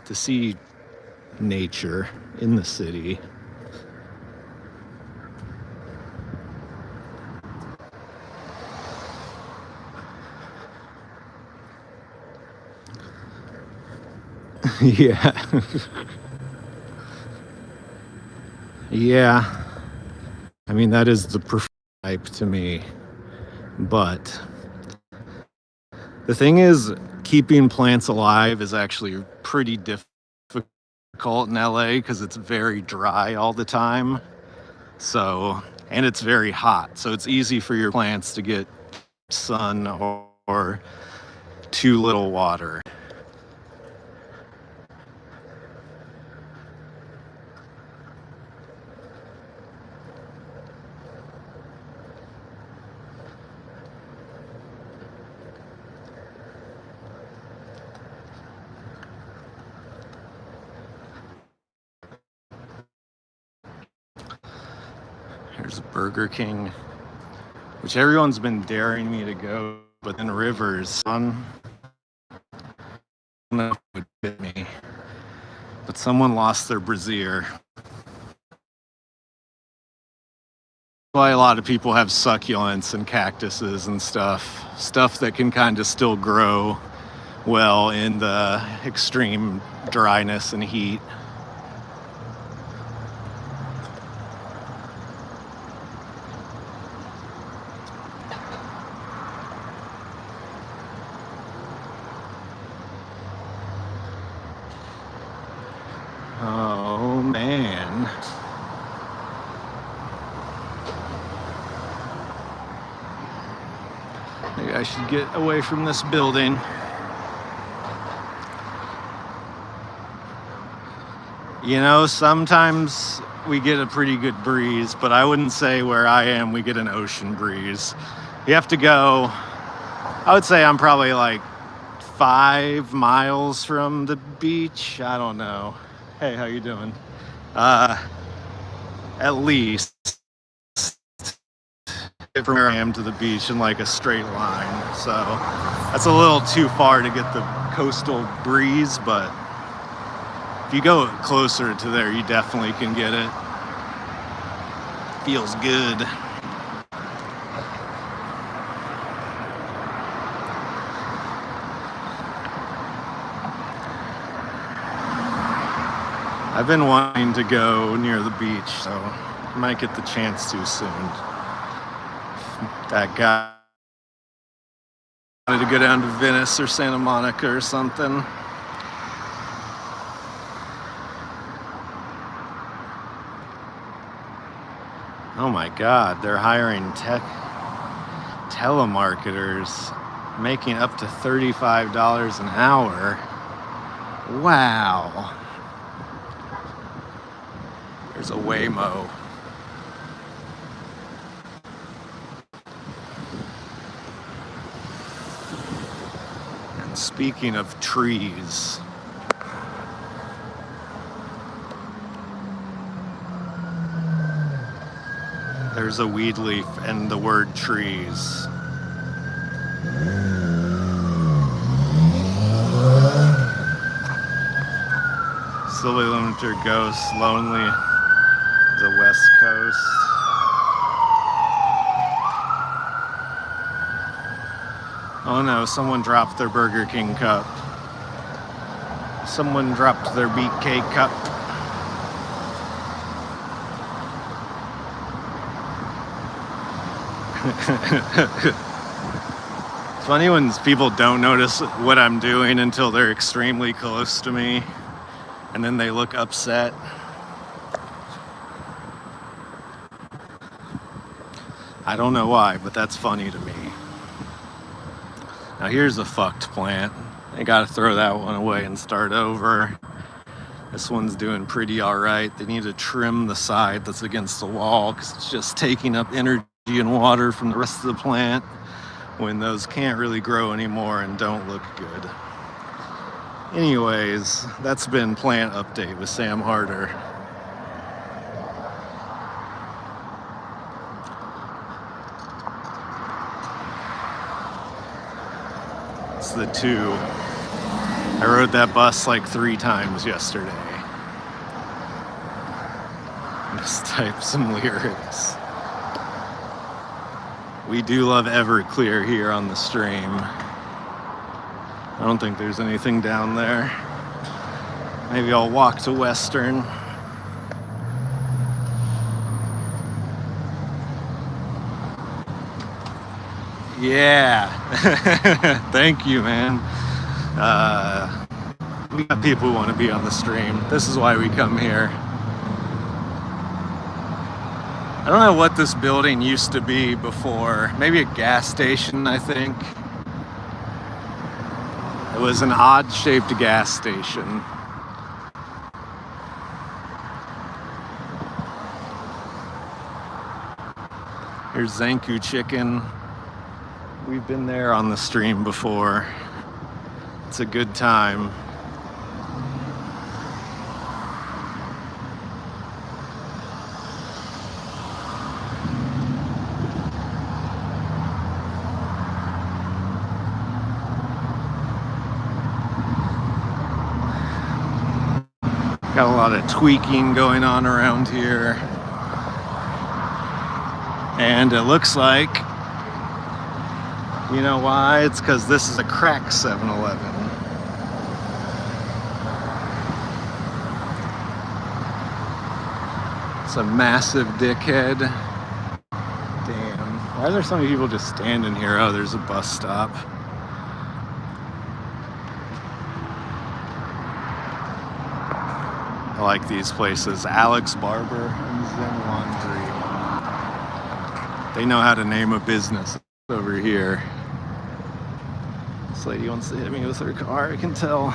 to see nature in the city. Yeah. Yeah. I mean, that is the preferred type to me. But the thing is, keeping plants alive is actually pretty difficult in LA because it's very dry all the time. So, and it's very hot. So it's easy for your plants to get sun or too little water. Here's Burger King, which everyone's been daring me to go, but then Rivers on. I don't know if it would fit me, but someone lost their brassiere. Why a lot of people have succulents and cactuses and stuff that can kind of still grow well in the extreme dryness and heat. Oh man. Maybe I should get away from this building. You know, sometimes we get a pretty good breeze, but I wouldn't say where I am we get an ocean breeze. You have to go, I would say I'm probably like 5 miles from the beach. I don't know. Hey, how you doing? At least from where I am to the beach in like a straight line. So that's a little too far to get the coastal breeze, but if you go closer to there, you definitely can get it. Feels good. I've been wanting to go near the beach, so I might get the chance to soon. That guy wanted to go down to Venice or Santa Monica or something. Oh my God, they're hiring telemarketers, making up to $35 an hour. Wow. There's a Waymo. And speaking of trees, There's a weed leaf and the word trees. Silly Limiter Ghost, Lonely, the West Coast. Oh no, someone dropped their Burger King cup. Someone dropped their BK cup. It's funny when people don't notice what I'm doing until they're extremely close to me, and then they look upset. I don't know why, but that's funny to me. Now here's a fucked plant. I gotta throw that one away and start over. This one's doing pretty alright. They need to trim the side that's against the wall because it's just taking up energy and water from the rest of the plant when those can't really grow anymore and don't look good. Anyways, that's been Plant Update with Sam Harter. It's the 2. I rode that bus like 3 times yesterday. Just type some lyrics. We do love Everclear here on the stream. I don't think there's anything down there. Maybe I'll walk to Western. Yeah. Thank you, man. We got people who want to be on the stream. This is why we come here. I don't know what this building used to be before. Maybe a gas station, I think. It was an odd-shaped gas station. Here's Zanku Chicken. We've been there on the stream before. It's a good time. Got a lot of tweaking going on around here. And it looks like, you know why? It's because this is a crack 7-Eleven. It's a massive dickhead. Damn. Why are there so many people just standing here? Oh, there's a bus stop. I like these places. Alex Barber and Zen Laundry. They know how to name a business over here. This lady wants to hit me with her car, I can tell.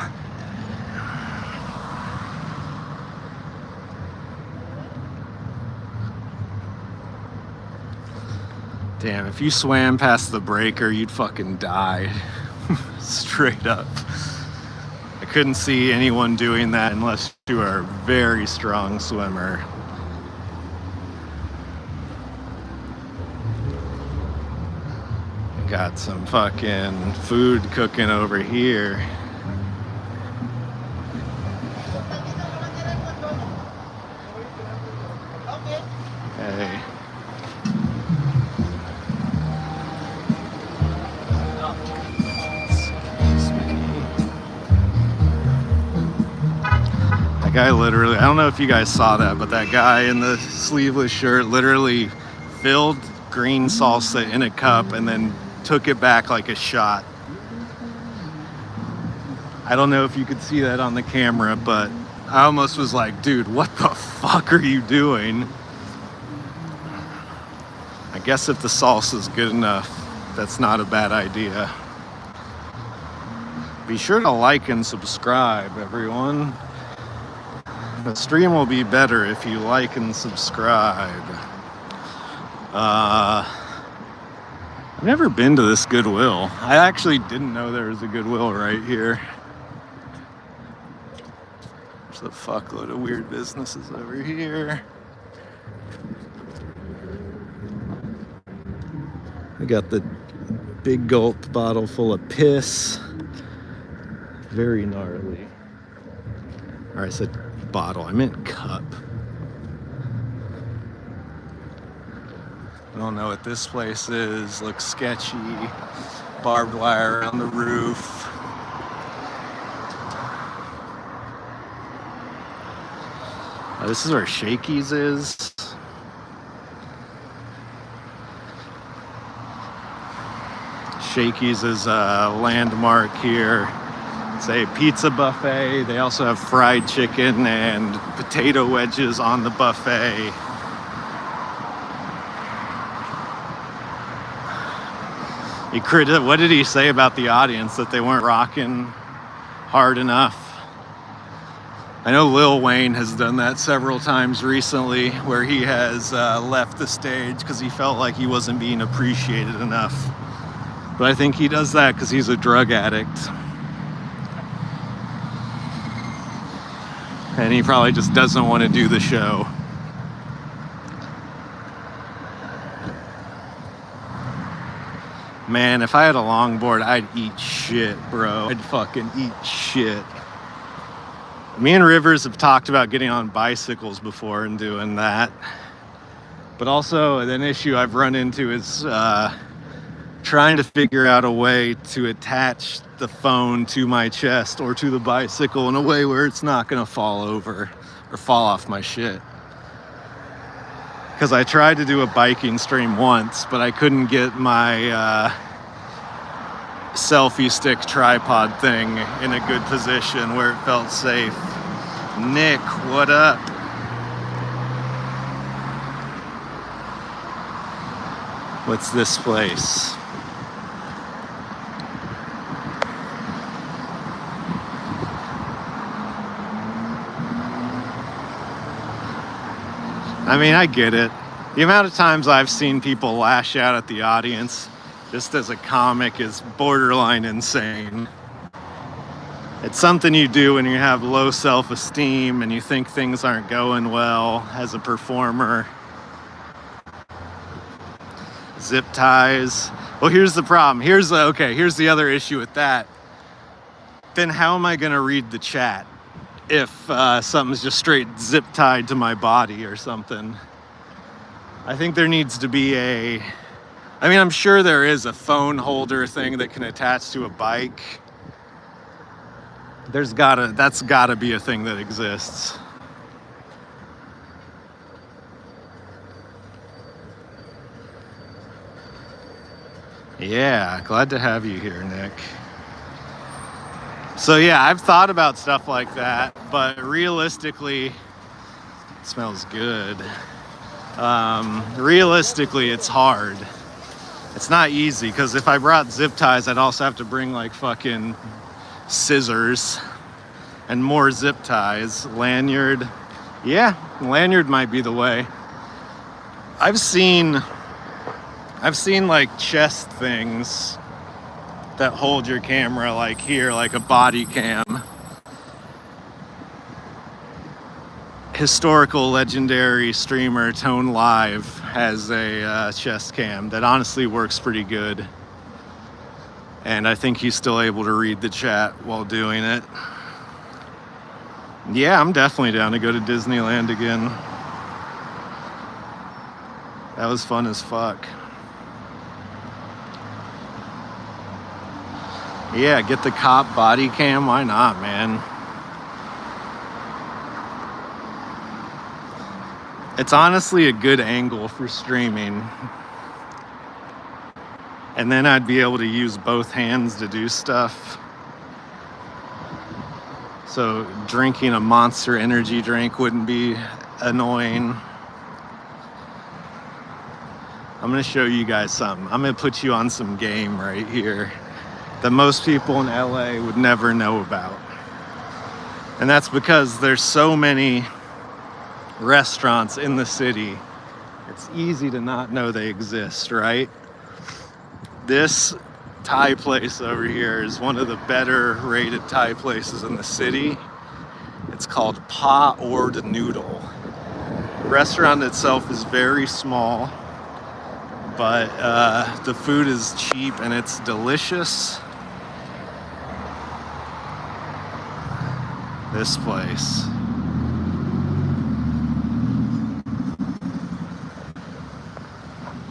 Damn, if you swam past the breaker, you'd fucking die. Straight up. I couldn't see anyone doing that unless you are a very strong swimmer. Got some fucking food cooking over here. Hey. That guy literally, I don't know if you guys saw that, but that guy in the sleeveless shirt literally filled green salsa in a cup and then took it back like a shot. I don't know if you could see that on the camera, but I almost was like, dude, what the fuck are you doing? I guess if the salsa's good enough, that's not a bad idea. Be sure to like and subscribe, everyone. The stream will be better if you like and subscribe. I've never been to this Goodwill. I actually didn't know there was a Goodwill right here. There's a fuckload of weird businesses over here. got the big gulp bottle full of piss. Very gnarly. Or I said bottle, I meant cup. I don't know what this place is. Looks sketchy. Barbed wire around the roof. This is where Shakey's is. Shakey's is a landmark here. It's a pizza buffet. They also have fried chicken and potato wedges on the buffet. What did he say about the audience? That they weren't rocking hard enough? I know Lil Wayne has done that several times recently, where he has left the stage because he felt like he wasn't being appreciated enough. But I think he does that because he's a drug addict. And he probably just doesn't want to do the show. Man, if I had a longboard, I'd eat shit, bro. I'd fucking eat shit. Me and Rivers have talked about getting on bicycles before and doing that. But also, an issue I've run into is trying to figure out a way to attach the phone to my chest or to the bicycle in a way where it's not gonna fall over or fall off my shit. Because I tried to do a biking stream once, but I couldn't get my selfie stick tripod thing in a good position where it felt safe. Nick, what up? What's this place? I mean, I get it. The amount of times I've seen people lash out at the audience just as a comic is borderline insane. It's something you do when you have low self-esteem and you think things aren't going well as a performer. Zip ties. Well, here's the problem. Here's the other issue with that. Then how am I going to read the chat if something's just straight zip tied to my body or something? I think there needs to be I'm sure there is a phone holder thing that can attach to a bike. That's gotta be a thing that exists. Yeah, glad to have you here, Nick. So yeah, I've thought about stuff like that, but realistically, it smells good. Realistically, it's hard. It's not easy, because if I brought zip ties, I'd also have to bring like fucking scissors and more zip ties. Lanyard. Yeah, lanyard might be the way. I've seen like chest things that hold your camera like here, like a body cam. Historical legendary streamer Tone Live has a chest cam that honestly works pretty good. And I think he's still able to read the chat while doing it. Yeah, I'm definitely down to go to Disneyland again. That was fun as fuck. Yeah, get the cop body cam. Why not, man? It's honestly a good angle for streaming. And then I'd be able to use both hands to do stuff. So drinking a Monster Energy drink wouldn't be annoying. I'm gonna show you guys something. I'm gonna put you on some game right here that most people in LA would never know about. And that's because there's so many restaurants in the city. It's easy to not know they exist, right? This Thai place over here is one of the better rated Thai places in the city. It's called Pa Ord Noodle. The restaurant itself is very small, but the food is cheap and it's delicious. This place.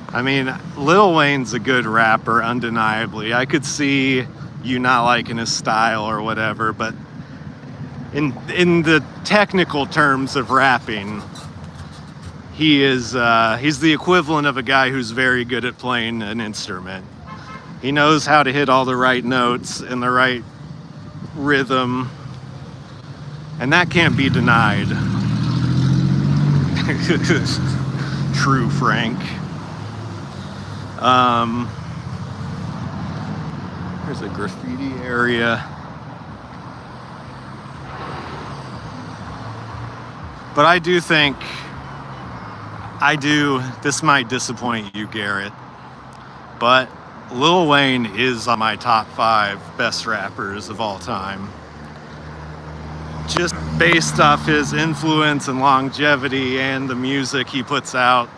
I mean, Lil Wayne's a good rapper, undeniably. I could see you not liking his style or whatever, but in the technical terms of rapping, he's the equivalent of a guy who's very good at playing an instrument. He knows how to hit all the right notes in the right rhythm, and that can't be denied. True, Frank. There's a graffiti area. But I do think, this might disappoint you, Garrett, but Lil Wayne is on my top 5 best rappers of all time. Just based off his influence and longevity and the music he puts out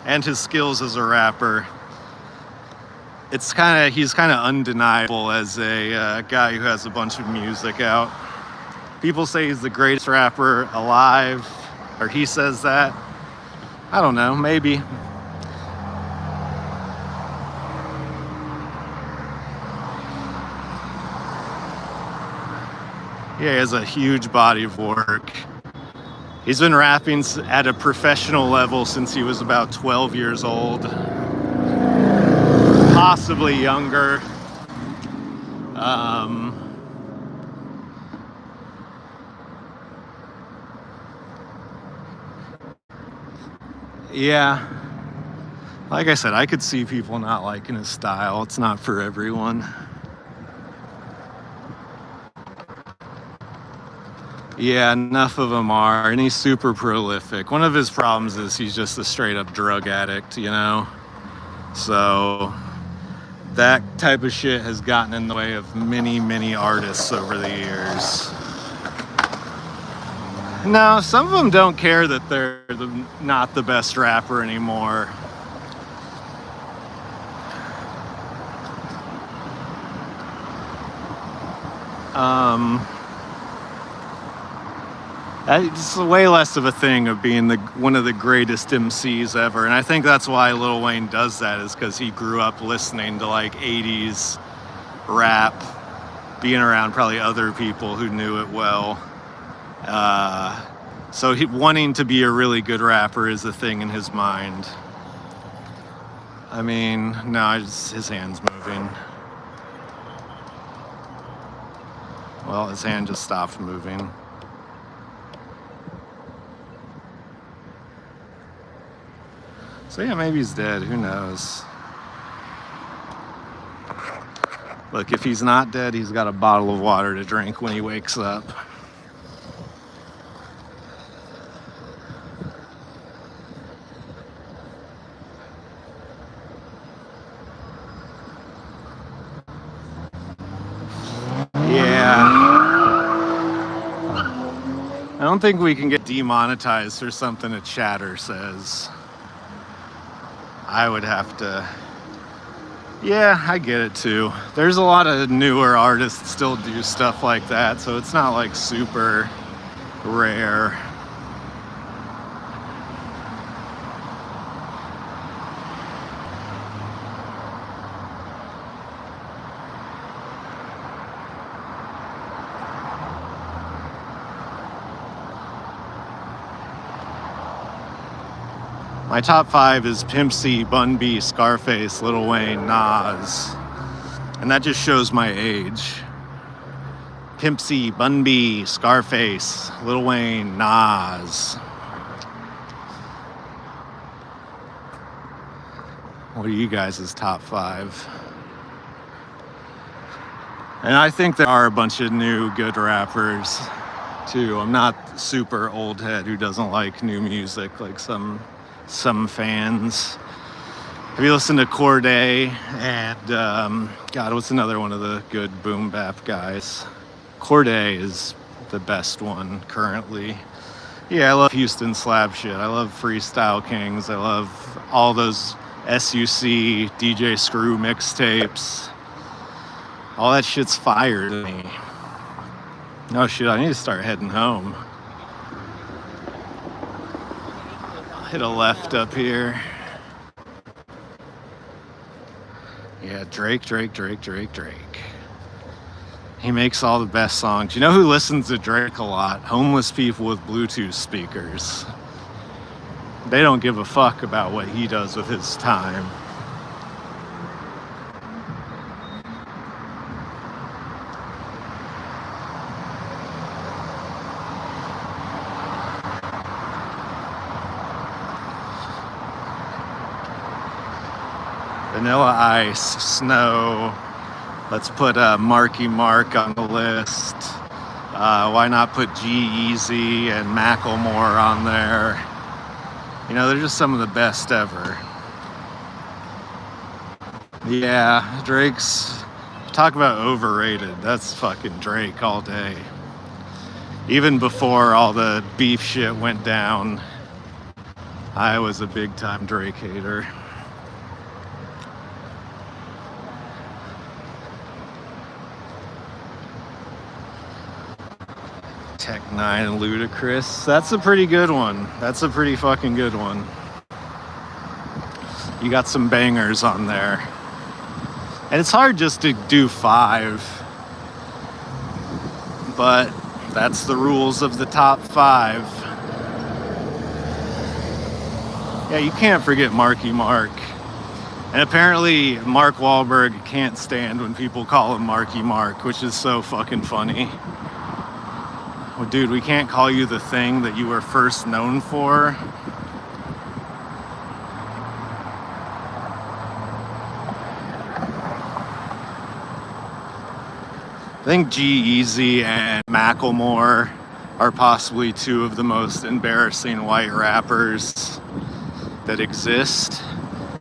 and his skills as a rapper. He's kind of undeniable as a guy who has a bunch of music out. People say he's the greatest rapper alive, or he says that. I don't know, maybe. Yeah, he has a huge body of work. He's been rapping at a professional level since he was about 12 years old. Possibly younger. Yeah. Like I said, I could see people not liking his style. It's not for everyone. Yeah, enough of them are, and he's super prolific. One of his problems is he's just a straight up drug addict, you know? So that type of shit has gotten in the way of many, many artists over the years. No, some of them don't care that they're not the best rapper anymore. It's way less of a thing of being one of the greatest MCs ever, and I think that's why Lil Wayne does that, is because he grew up listening to like 80s rap, being around probably other people who knew it well. So wanting to be a really good rapper is a thing in his mind. I mean, no, his hand's moving. Well, his hand just stopped moving. So yeah, maybe he's dead. Who knows? Look, if he's not dead, he's got a bottle of water to drink when he wakes up. Yeah. I don't think we can get demonetized for something a chatter says. I would have to. Yeah, I get it too. There's a lot of newer artists that still do stuff like that, so it's not like super rare. My top 5 is Pimp C, Bun B, Scarface, Lil Wayne, Nas. And that just shows my age. Pimp C, Bun B, Scarface, Lil Wayne, Nas. What are you guys' top 5? And I think there are a bunch of new good rappers too. I'm not super old head who doesn't like new music like some fans. Have you listened to Corday and God, what's another one of the good boom bap guys? Corday is the best one currently. Yeah, I love Houston slap shit. I love Freestyle Kings. I love all those SUC, DJ Screw mixtapes. All that shit's fire to me. Oh shit, I need to start heading home. I'll hit a left up here. Yeah, Drake. He makes all the best songs. You know who listens to Drake a lot? Homeless people with Bluetooth speakers. They don't give a fuck about what he does with his time. Vanilla Ice, Snow. Let's put Marky Mark on the list. Why not put G-Eazy and Macklemore on there? You know, they're just some of the best ever. Yeah, Drake's... Talk about overrated. That's fucking Drake all day. Even before all the beef shit went down, I was a big-time Drake hater. Tech 9 and Ludacris. That's a pretty good one. That's a pretty fucking good one. You got some bangers on there. And it's hard just to do 5. But that's the rules of the top 5. Yeah, you can't forget Marky Mark. And apparently Mark Wahlberg can't stand when people call him Marky Mark, which is so fucking funny. Well, dude, we can't call you the thing that you were first known for. I think G-Eazy and Macklemore are possibly 2 of the most embarrassing white rappers that exist.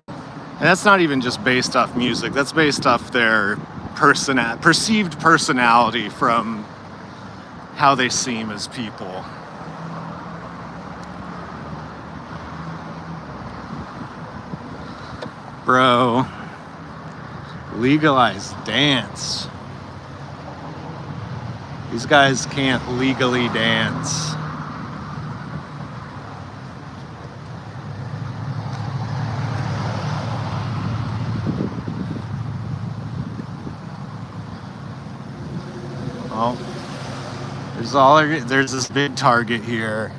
And that's not even just based off music. That's based off their perceived personality from how they seem as people. Bro, legalize dance. These guys can't legally dance. Well, there's this big Target here.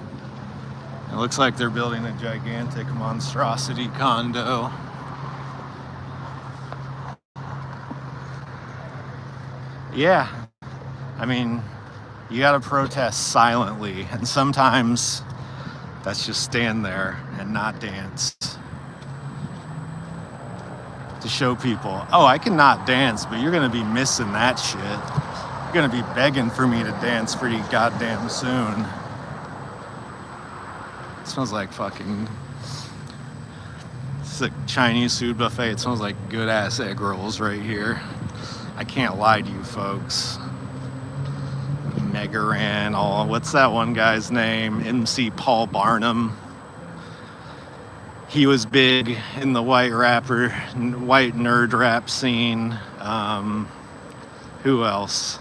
It looks like they're building a gigantic monstrosity condo. Yeah, I mean, you gotta protest silently, and sometimes that's just stand there and not dance. To show people, oh, I cannot dance, but you're gonna be missing that shit. You're gonna be begging for me to dance pretty goddamn soon. It smells like fucking... It's a Chinese food buffet. It smells like good ass egg rolls right here. I can't lie to you folks. Megaran, what's that one guy's name? MC Paul Barnum. He was big in the white nerd rap scene. Who else?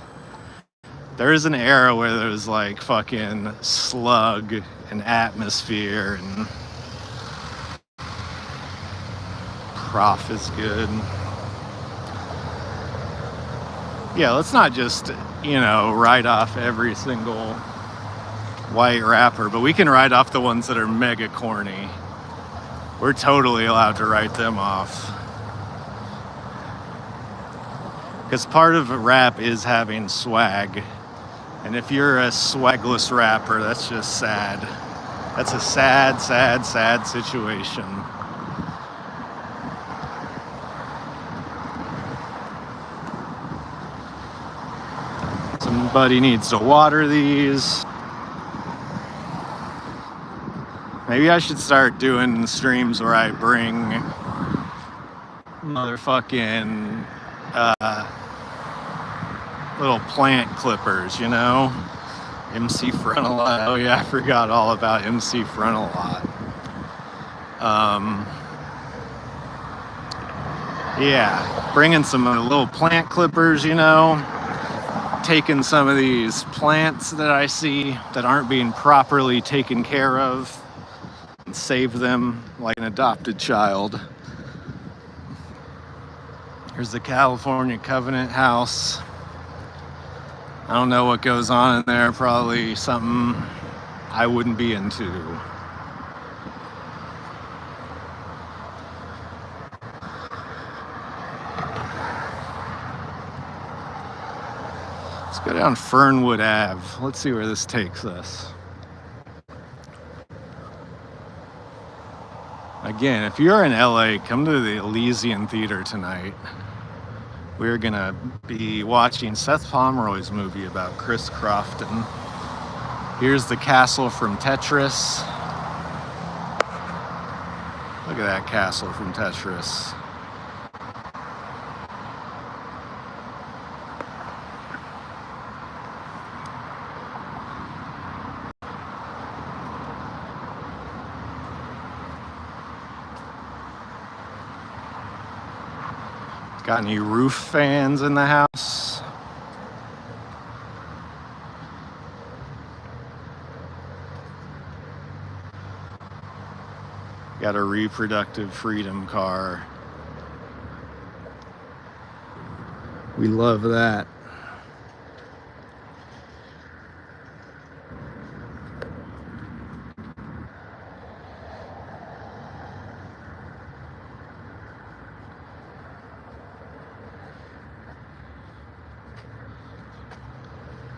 There was an era where there was like fucking Slug and Atmosphere, and Prof is good. Yeah, let's not just, write off every single white rapper, but we can write off the ones that are mega corny. We're totally allowed to write them off. Because part of rap is having swag. And if you're a swagless rapper, that's just sad. That's a sad, sad, sad situation. Somebody needs to water these. Maybe I should start doing streams where I bring motherfucking little plant clippers, MC Frontalot. Oh yeah, I forgot all about MC Frontalot. Yeah, bringing some little plant clippers, you know, taking some of these plants that I see that aren't being properly taken care of and save them like an adopted child. Here's the California Covenant House. I don't know what goes on in there, probably something I wouldn't be into. Let's go down Fernwood Ave. Let's see where this takes us. Again, if you're in LA, come to the Elysian Theater tonight. We're gonna be watching Seth Pomeroy's movie about Chris Crofton. Here's the castle from Tetris. Look at that castle from Tetris. Got any roof fans in the house? Got a reproductive freedom car. We love that.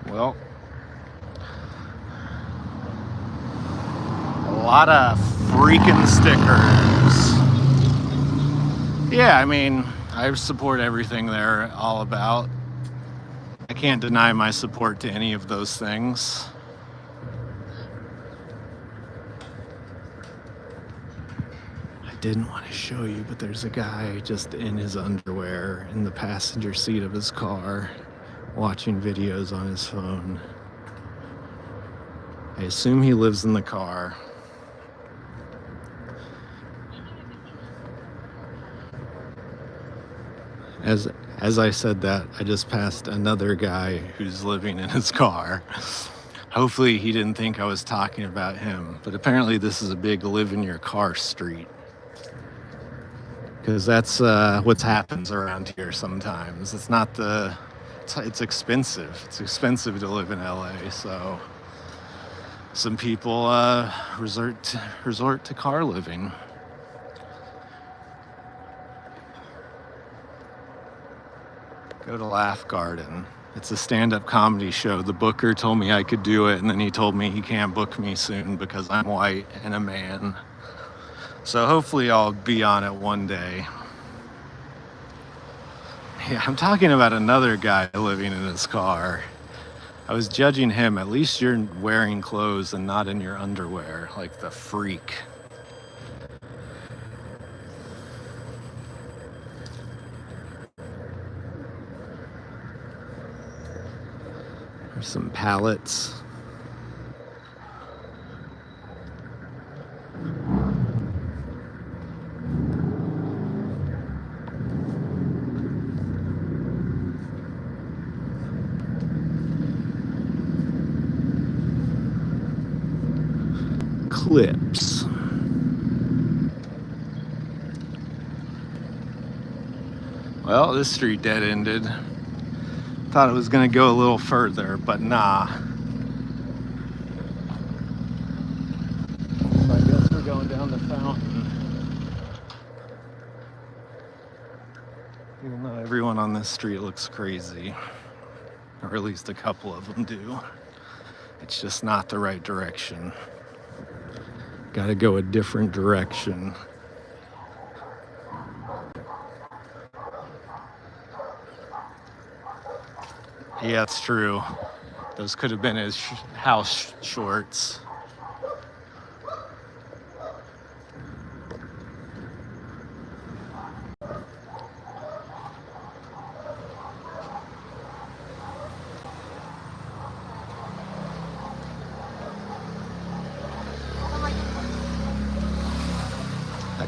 Well, a lot of freaking stickers. Yeah, I mean, I support everything they're all about. I can't deny my support to any of those things. I didn't want to show you, but there's a guy just in his underwear in the passenger seat of his car, watching videos on his phone. I assume he lives in the car. As I said that, I just passed another guy who's living in his car. Hopefully he didn't think I was talking about him, but apparently this is a big live in your car street. Because that's what happens around here sometimes. It's not the... It's expensive. It's expensive to live in LA, so some people resort to car living. Go to Laugh Garden. It's a stand-up comedy show. The booker told me I could do it, and then he told me he can't book me soon because I'm white and a man. So hopefully I'll be on it one day. Yeah, I'm talking about another guy living in his car. I was judging him. At least you're wearing clothes and not in your underwear, like the freak. There's some pallets. Clips. Well, this street dead-ended. Thought it was gonna go a little further, but nah. So I guess we're going down the fountain. Even though everyone on this street looks crazy, or at least a couple of them do. It's just not the right direction. Gotta go a different direction. Yeah, it's true. Those could have been his house shorts.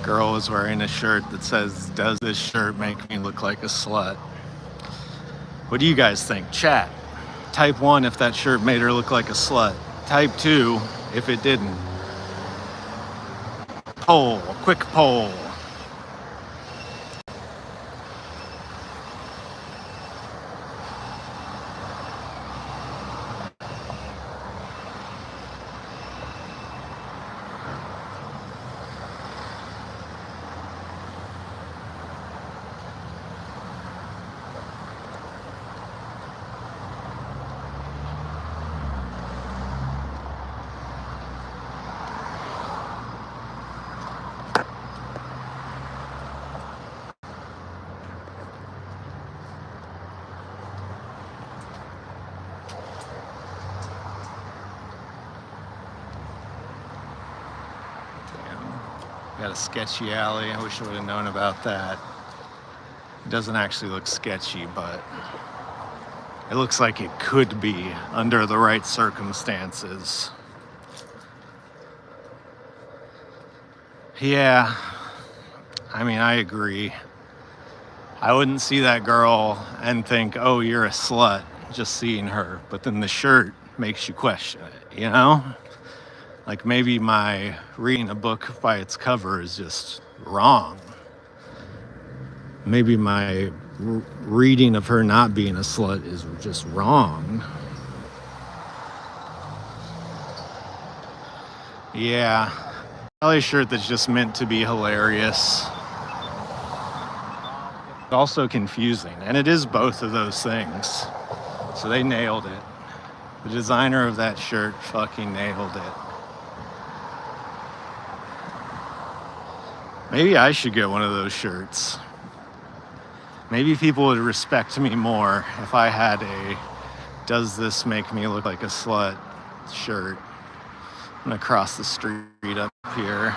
girl was wearing a shirt that says, "Does this shirt make me look like a slut?" What do you guys think? Chat. Type 1 if that shirt made her look like a slut. Type 2 if it didn't. Poll. Quick poll. Got a sketchy alley. I wish I would have known about that. It doesn't actually look sketchy, but it looks like it could be under the right circumstances. Yeah, I mean, I agree. I wouldn't see that girl and think, oh, you're a slut, just seeing her. But then the shirt makes you question it, you know? Like maybe my reading a book by its cover is just wrong. Maybe my reading of her not being a slut is just wrong. Yeah, probably a shirt that's just meant to be hilarious. Also confusing, and it is both of those things. So they nailed it. The designer of that shirt fucking nailed it. Maybe I should get one of those shirts. Maybe people would respect me more if I had a "Does this make me look like a slut?" shirt. I'm gonna cross the street up here.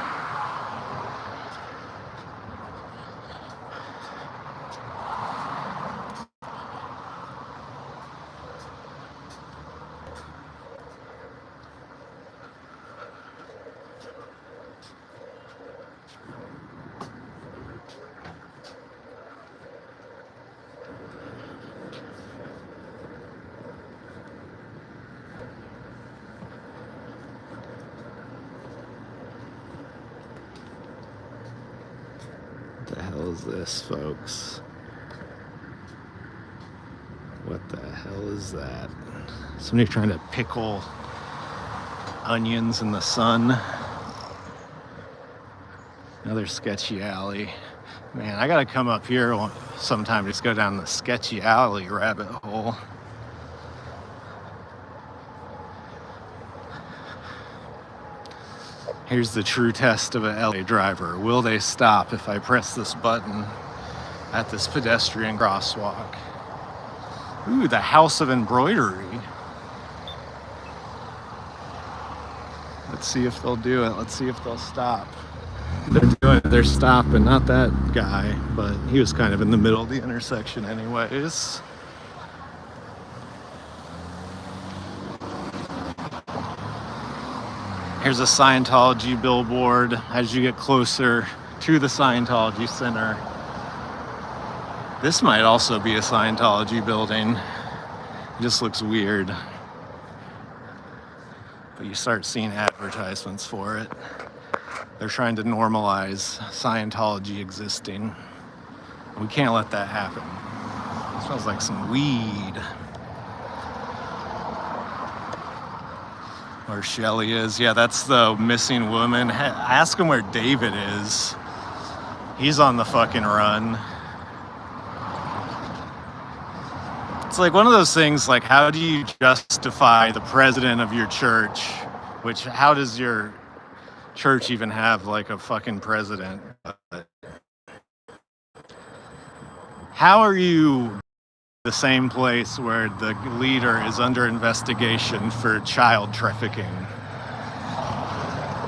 What the hell is this, folks? What the hell is that? Somebody trying to pickle onions in the sun. Another sketchy alley. Man, I gotta come up here sometime, just go down the sketchy alley rabbit hole. Here's the true test of a LA driver. Will they stop if I press this button at this pedestrian crosswalk? Ooh, the House of Embroidery. Let's see if they'll do it. Let's see if they'll stop. They're doing it. They're stopping. Not that guy, but he was kind of in the middle of the intersection anyways. Here's a Scientology billboard as you get closer to the Scientology Center. This might also be a Scientology building. It just looks weird. But you start seeing advertisements for it. They're trying to normalize Scientology existing. We can't let that happen. It smells like some weed. Where Shelly is. Yeah, that's the missing woman. Ask him where David is. He's on the fucking run. It's like one of those things, like, how do you justify the president of your church? How does your church even have, like, a fucking president? How are you the same place where the leader is under investigation for child trafficking?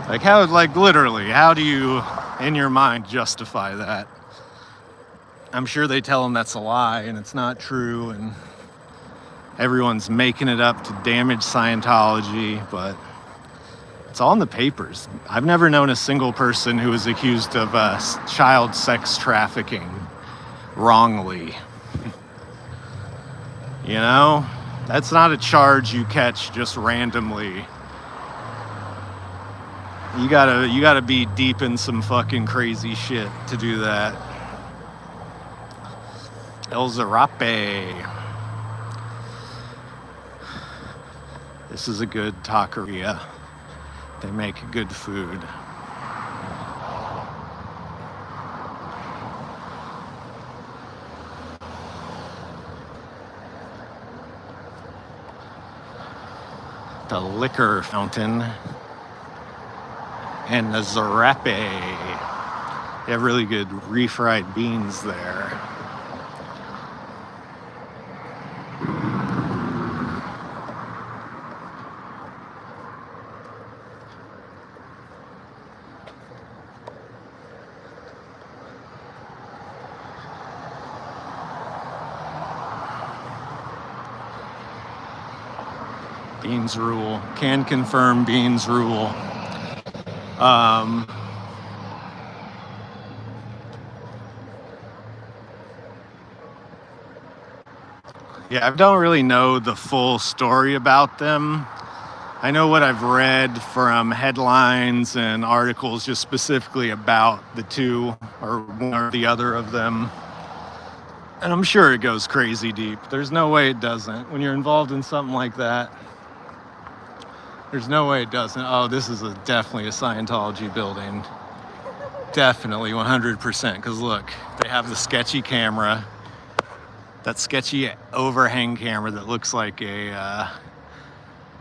Like literally, how do you, in your mind, justify that? I'm sure they tell him that's a lie and it's not true and everyone's making it up to damage Scientology, but It's all in the papers. I've never known a single person who was accused of child sex trafficking wrongly. You know, that's not a charge you catch just randomly. You gotta be deep in some fucking crazy shit to do that. El Zarape. This is a good taqueria. They make good food. The liquor fountain and the Zarape. They have really good refried beans there. Beans rule. Can confirm beans rule. Yeah, I don't really know the full story about them. I know what I've read from headlines and articles just specifically about the two or one or the other of them. And I'm sure it goes crazy deep. There's no way it doesn't. When you're involved in something like that, there's no way it doesn't. Oh, this is definitely a Scientology building. Definitely 100%. Because look, they have the sketchy camera. That sketchy overhang camera that looks like a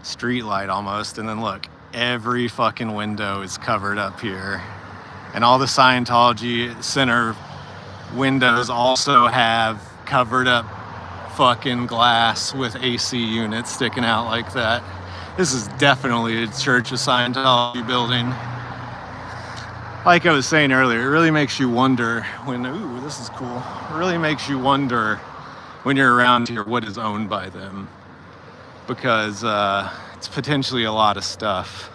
street light almost. And then look, every fucking window is covered up here. And all the Scientology Center windows also have covered up fucking glass with AC units sticking out like that. This is definitely a Church of Scientology building. Like I was saying earlier, it really makes you wonder when, ooh, this is cool. It really makes you wonder when you're around here what is owned by them. Because it's potentially a lot of stuff.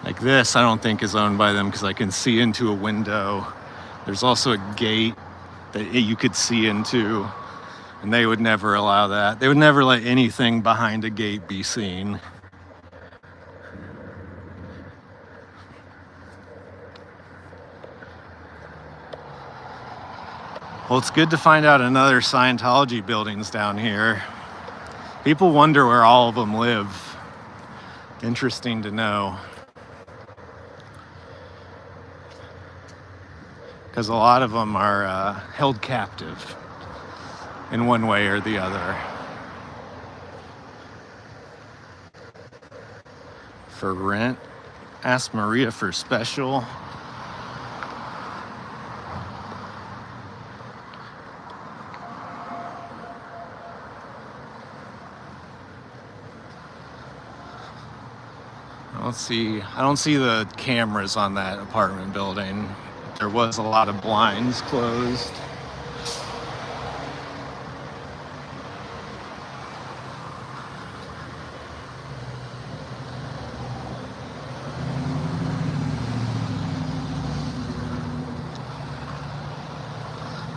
Like this, I don't think is owned by them because I can see into a window. There's also a gate that you could see into, and they would never allow that. They would never let anything behind a gate be seen. Well, it's good to find out another Scientology building's down here. People wonder where all of them live. Interesting to know. Because a lot of them are held captive in one way or the other. For rent, ask Maria for special. I don't see the cameras on that apartment building. There was a lot of blinds closed.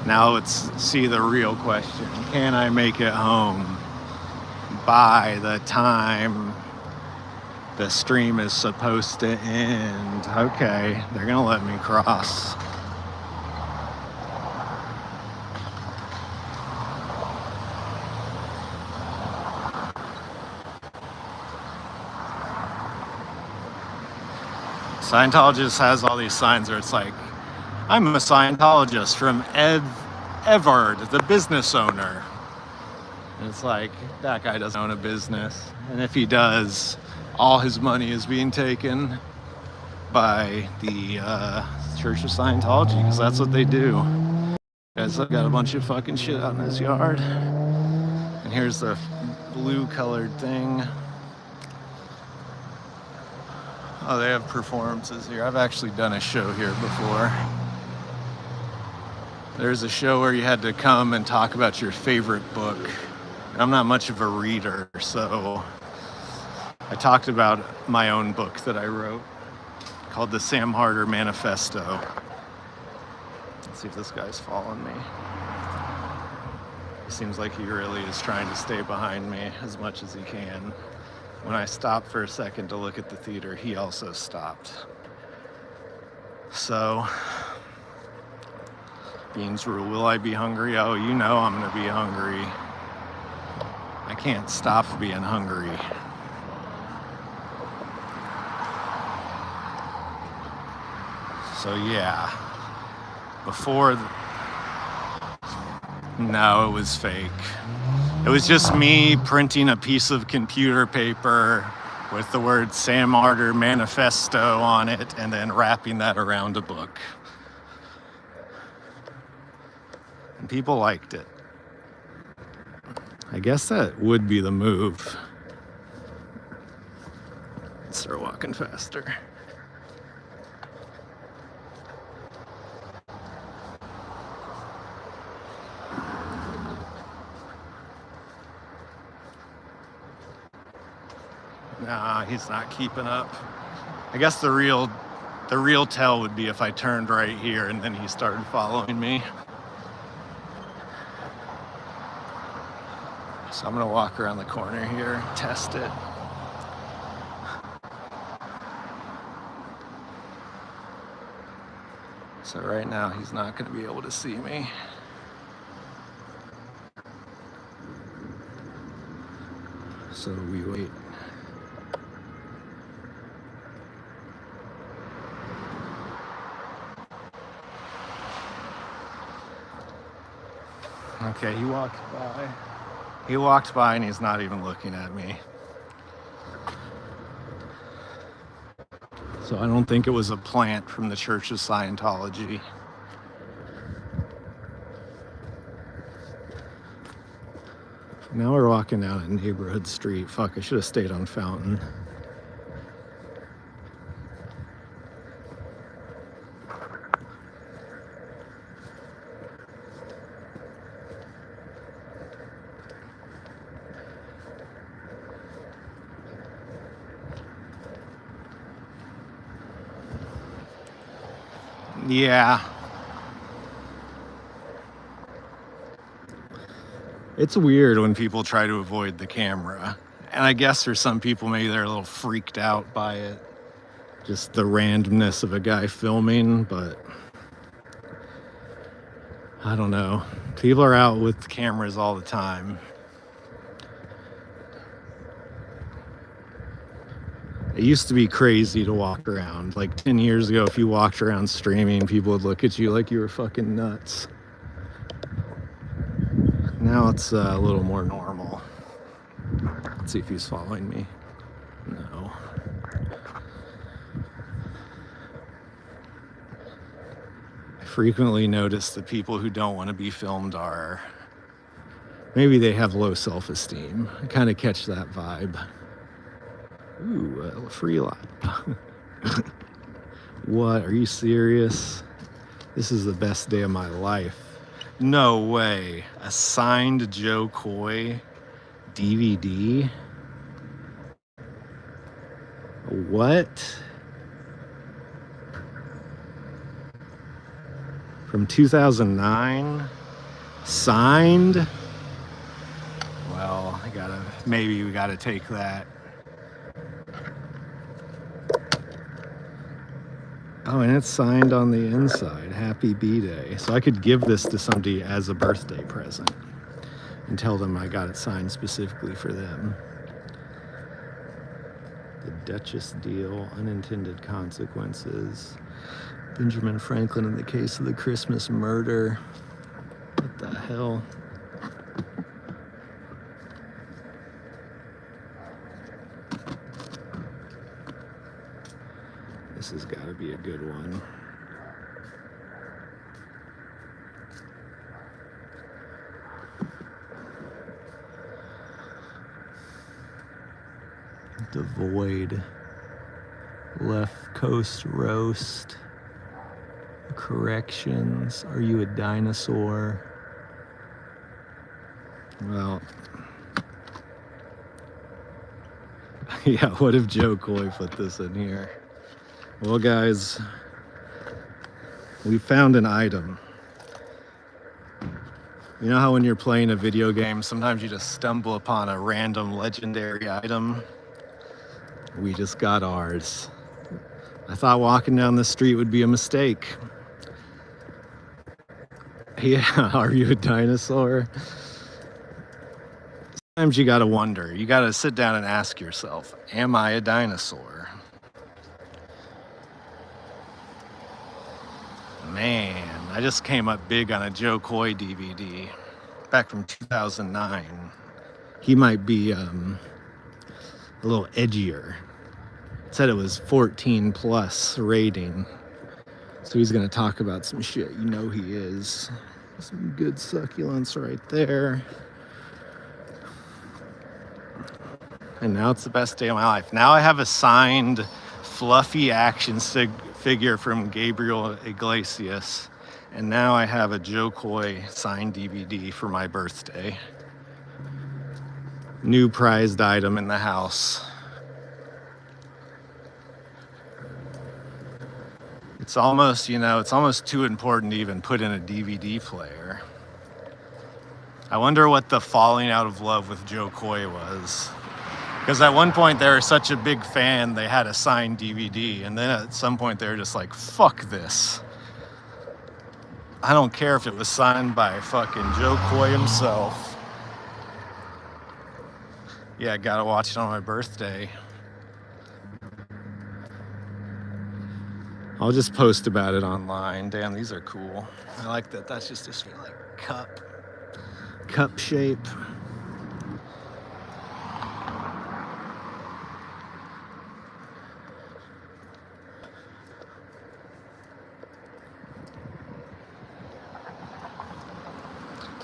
Now let's see the real question. Can I make it home by the time the stream is supposed to end? Okay, they're gonna let me cross. Scientologist has all these signs where it's like, I'm a Scientologist from Evard, the business owner. And it's like, that guy doesn't own a business. And if he does, all his money is being taken by the Church of Scientology, because that's what they do. Guys, I've got a bunch of fucking shit out in his yard. And here's the blue colored thing. Oh, they have performances here. I've actually done a show here before. There's a show where you had to come and talk about your favorite book. And I'm not much of a reader, so I talked about my own book that I wrote called the Slamharter Manifesto. Let's see if this guy's following me. He seems like he really is trying to stay behind me as much as he can. When I stopped for a second to look at the theater, he also stopped. So, Beans rule, will I be hungry? Oh, you know I'm gonna be hungry. I can't stop being hungry. So yeah, no, it was fake. It was just me printing a piece of computer paper with the word Slamharter Manifesto on it and then wrapping that around a book. And people liked it. I guess that would be the move. Let's start walking faster. Nah, he's not keeping up. I guess the real tell would be if I turned right here and then he started following me. So I'm gonna walk around the corner here, test it. So right now he's not gonna be able to see me. So we wait. Okay, he walked by. He walked by and he's not even looking at me. So I don't think it was a plant from the Church of Scientology. Now we're walking down a neighborhood street. Fuck, I should have stayed on Fountain. Yeah. It's weird when people try to avoid the camera. And I guess for some people, maybe they're a little freaked out by it. Just the randomness of a guy filming, but I don't know. People are out with cameras all the time. It used to be crazy to walk around. Like 10 years ago, if you walked around streaming, people would look at you like you were fucking nuts. Now it's a little more normal. Let's see if he's following me. No. I frequently notice the people who don't want to be filmed are, maybe they have low self-esteem. I kind of catch that vibe. Ooh, a free lap. What? Are you serious? This is the best day of my life. No way. A signed Joe Coy DVD? What? From 2009? Signed? Well, maybe we gotta take that. Oh, and it's signed on the inside. Happy B-Day. So I could give this to somebody as a birthday present and tell them I got it signed specifically for them. The Duchess deal, unintended consequences. Benjamin Franklin in the case of the Christmas murder. What the hell? This has got to be a good one. The Void. Left Coast Roast. The Corrections. Are you a dinosaur? Well, yeah, what if Joe Coy put this in here? Well, guys, we found an item. You know how when you're playing a video game, sometimes you just stumble upon a random legendary item? We just got ours. I thought walking down the street would be a mistake. Yeah, are you a dinosaur? Sometimes you gotta wonder. You gotta sit down and ask yourself, am I a dinosaur? Man, I just came up big on a Joe Coy DVD back from 2009. He might be a little edgier. Said it was 14 plus rating. So he's gonna talk about some shit. You know he is. Some good succulents right there. And now it's the best day of my life. Now I have a signed fluffy action figure from Gabriel Iglesias. And now I have a Joe Coy signed DVD for my birthday. New prized item in the house. It's almost, it's almost too important to even put in a DVD player. I wonder what the falling out of love with Joe Coy was. Because at one point they were such a big fan, they had a signed DVD. And then at some point they were just like, fuck this. I don't care if it was signed by fucking Joe Coy himself. Yeah, I gotta watch it on my birthday. I'll just post about it online. Damn, these are cool. I like that. That's just a straight like cup shape.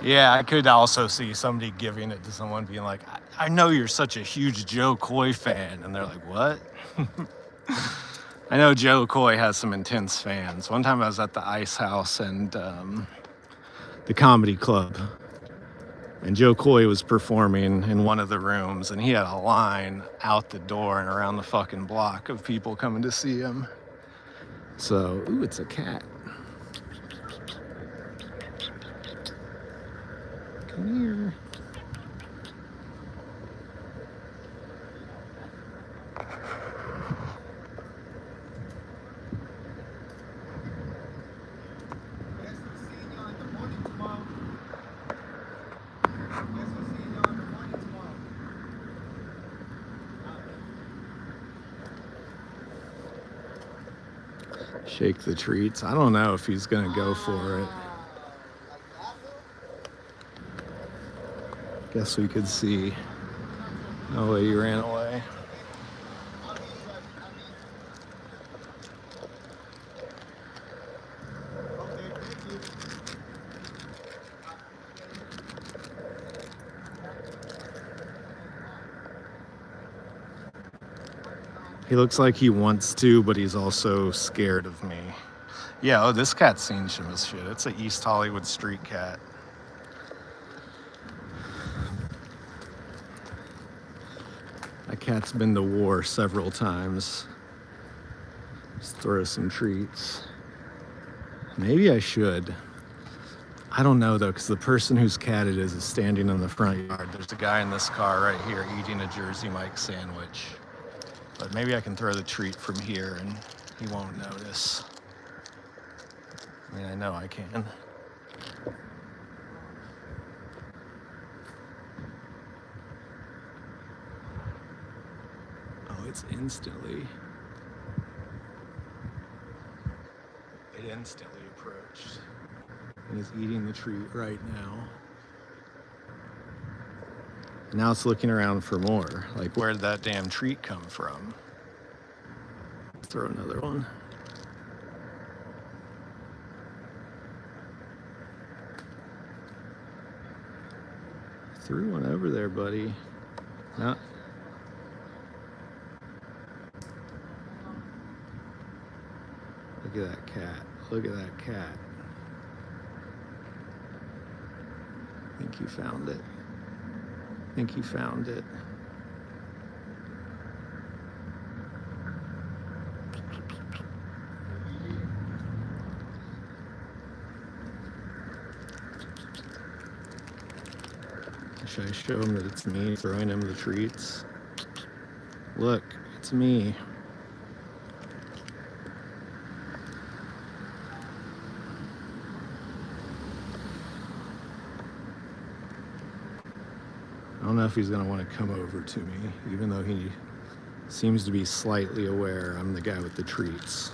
Yeah, I could also see somebody giving it to someone being like, I know you're such a huge Joe Coy fan. And they're like, what? I know Joe Coy has some intense fans. One time I was at the Ice House and the Comedy Club. And Joe Coy was performing in one of the rooms. And he had a line out the door and around the fucking block of people coming to see him. So, ooh, it's a cat. Come here. Shake the treats. I don't know if he's gonna go for it. Guess we could see. Oh, he ran away. He looks like he wants to, but he's also scared of me. Yeah, oh, this cat's seen some shit. It's an East Hollywood street cat. That cat's been to war several times. Just throw some treats. Maybe I should. I don't know though, because the person whose cat it is standing in the front yard. There's a guy in this car right here eating a Jersey Mike sandwich. But maybe I can throw the treat from here and he won't notice. I mean, I know I can. Oh, it's instantly. It instantly approached and is eating the treat right now. Now it's looking around for more. Like, where did that damn treat come from? Let's throw another one. Threw one over there, buddy. No. Look at that cat. Look at that cat. I think he found it. I think he found it. Should I show him that it's me throwing him the treats? Look, it's me. I don't know if he's going to want to come over to me, even though he seems to be slightly aware I'm the guy with the treats.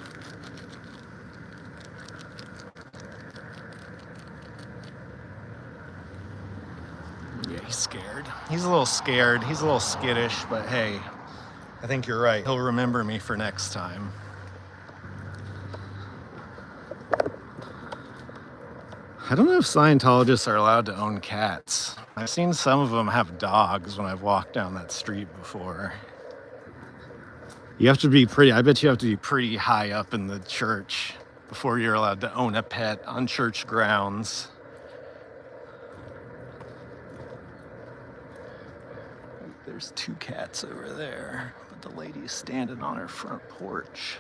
Yeah, he's scared. He's a little scared. He's a little skittish, but hey, I think you're right. He'll remember me for next time. I don't know if Scientologists are allowed to own cats. I've seen some of them have dogs when I've walked down that street before. You have to be I bet you have to be pretty high up in the church before you're allowed to own a pet on church grounds. There's 2 cats over there, but the lady's standing on her front porch.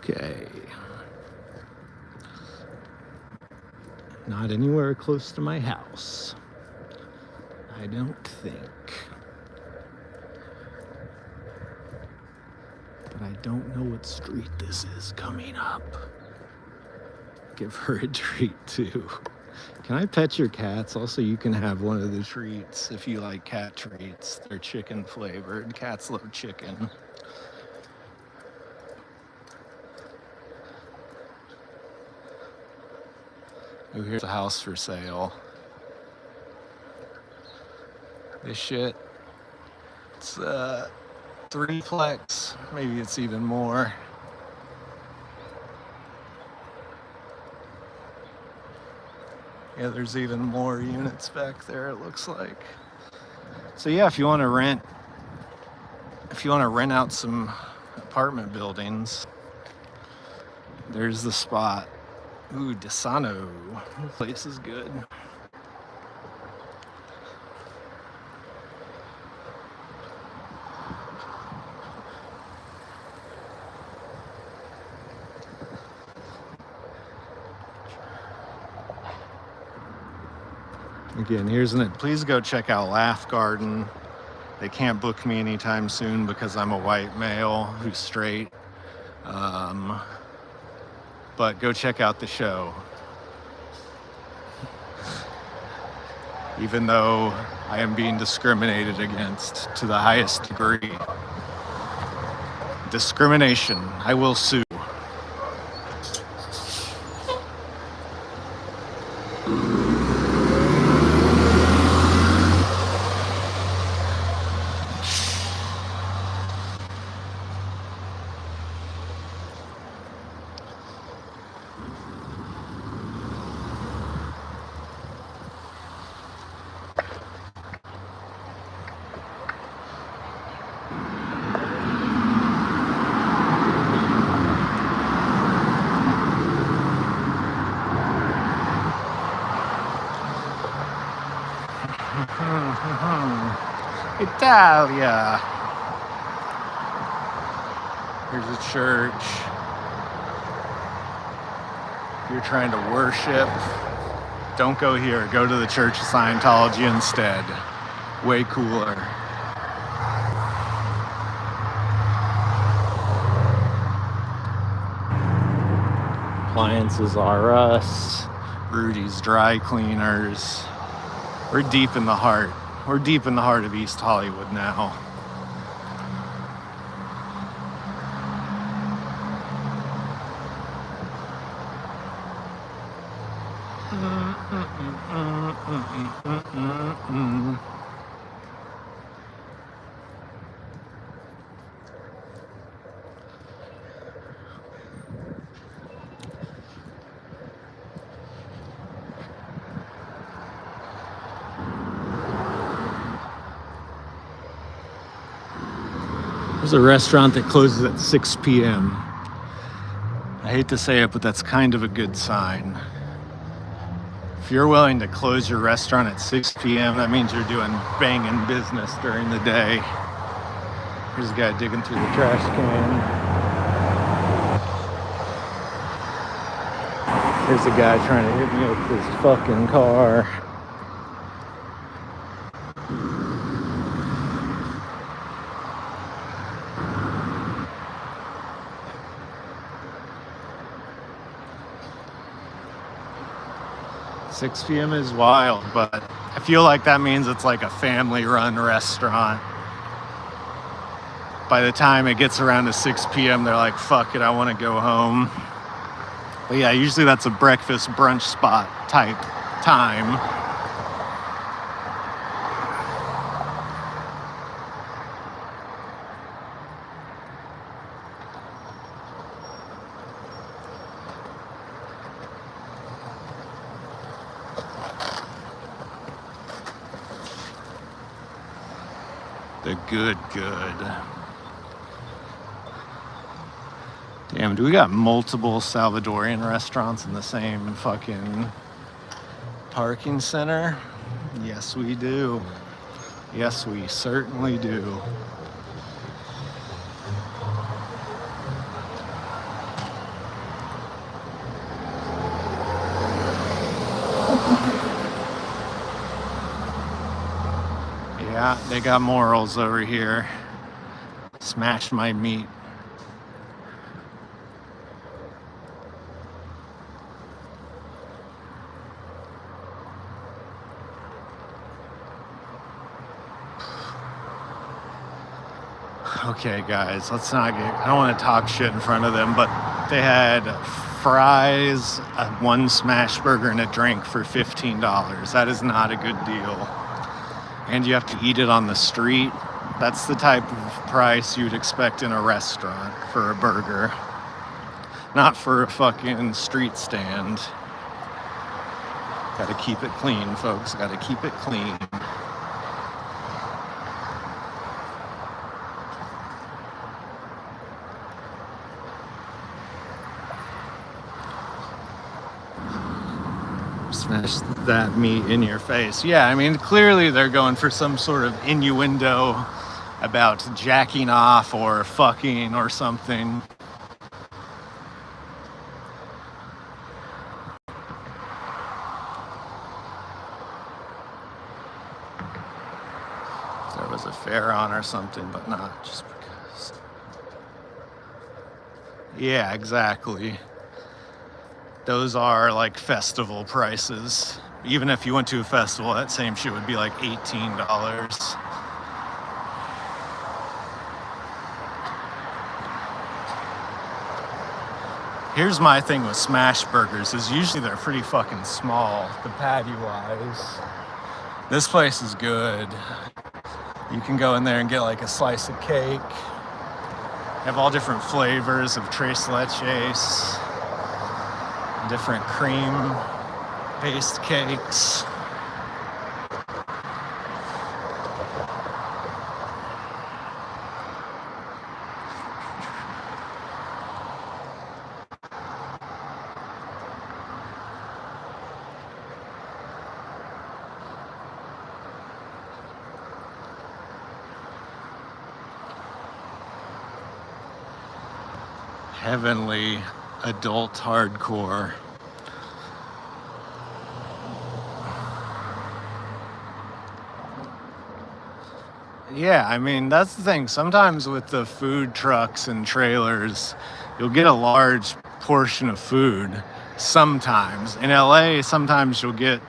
Okay. Not anywhere close to my house. I don't think. But I don't know what street this is coming up. Give her a treat too. Can I pet your cats? Also, you can have one of the treats if you like cat treats. They're chicken flavored. Cats love chicken. Oh, here's a house for sale. This shit, it's a 3-plex, maybe it's even more. Yeah, there's even more units back there, it looks like. So yeah, if you want to rent out some apartment buildings, there's the spot. Ooh, Desano. This place is good. Again, here's please go check out Laugh Garden. They can't book me anytime soon because I'm a white male who's straight. But go check out the show. Even though I am being discriminated against to the highest degree. Discrimination. I will sue. Italia. Here's a church. If you're trying to worship, don't go here. Go to the Church of Scientology instead. Way cooler. Appliances R Us, Rudy's Dry Cleaners. We're deep in the heart. We're deep in the heart of East Hollywood now. There's a restaurant that closes at 6 p.m. I hate to say it, but that's kind of a good sign. If you're willing to close your restaurant at 6 p.m., that means you're doing banging business during the day. Here's a guy digging through the trash can. Here's a guy trying to hit me with his fucking car. Six p.m. is wild, but I feel like that means it's like a family-run restaurant. By the time it gets around to 6 p.m., they're like, fuck it, I want to go home. But yeah, usually that's a breakfast brunch spot type time. The good. Damn, do we got multiple Salvadorian restaurants in the same fucking parking center? Yes, we do. Yes, we certainly do. Yeah, they got morals over here. Smash my meat. Okay, guys, let's not get... I don't want to talk shit in front of them, but they had fries, one smash burger, and a drink for $15. That is not a good deal. And you have to eat it on the street. That's the type of price you'd expect in a restaurant for a burger. Not for a fucking street stand. Gotta keep it clean, folks. Gotta keep it clean. Smash that meat in your face. Yeah, I mean, clearly they're going for some sort of innuendo about jacking off or fucking or something. There was a fair on or something, but not just because. Yeah, exactly. Those are like festival prices. Even if you went to a festival, that same shit would be like $18. Here's my thing with smash burgers is usually they're pretty fucking small, the patty wise. This place is good. You can go in there and get like a slice of cake. They have all different flavors of tres leches. Different cream-based cakes. Heavenly adult hardcore. Yeah, I mean, that's the thing. Sometimes with the food trucks and trailers, you'll get a large portion of food. Sometimes. In LA, sometimes you'll get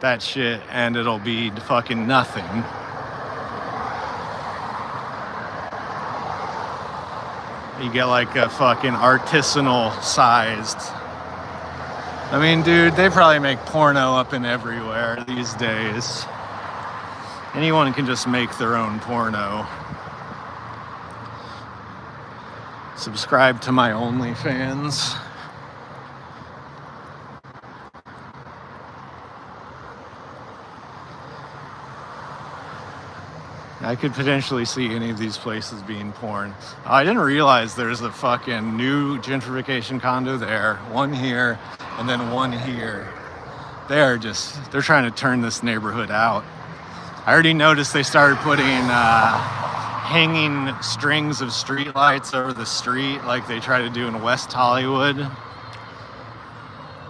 that shit and it'll be fucking nothing. You get like a fucking artisanal sized. I mean, dude, they probably make porno up in everywhere these days. Anyone can just make their own porno. Subscribe to my OnlyFans. I could potentially see any of these places being porn. I didn't realize there's a fucking new gentrification condo there, one here, and then one here. They're trying to turn this neighborhood out. I already noticed they started putting hanging strings of streetlights over the street like they try to do in West Hollywood.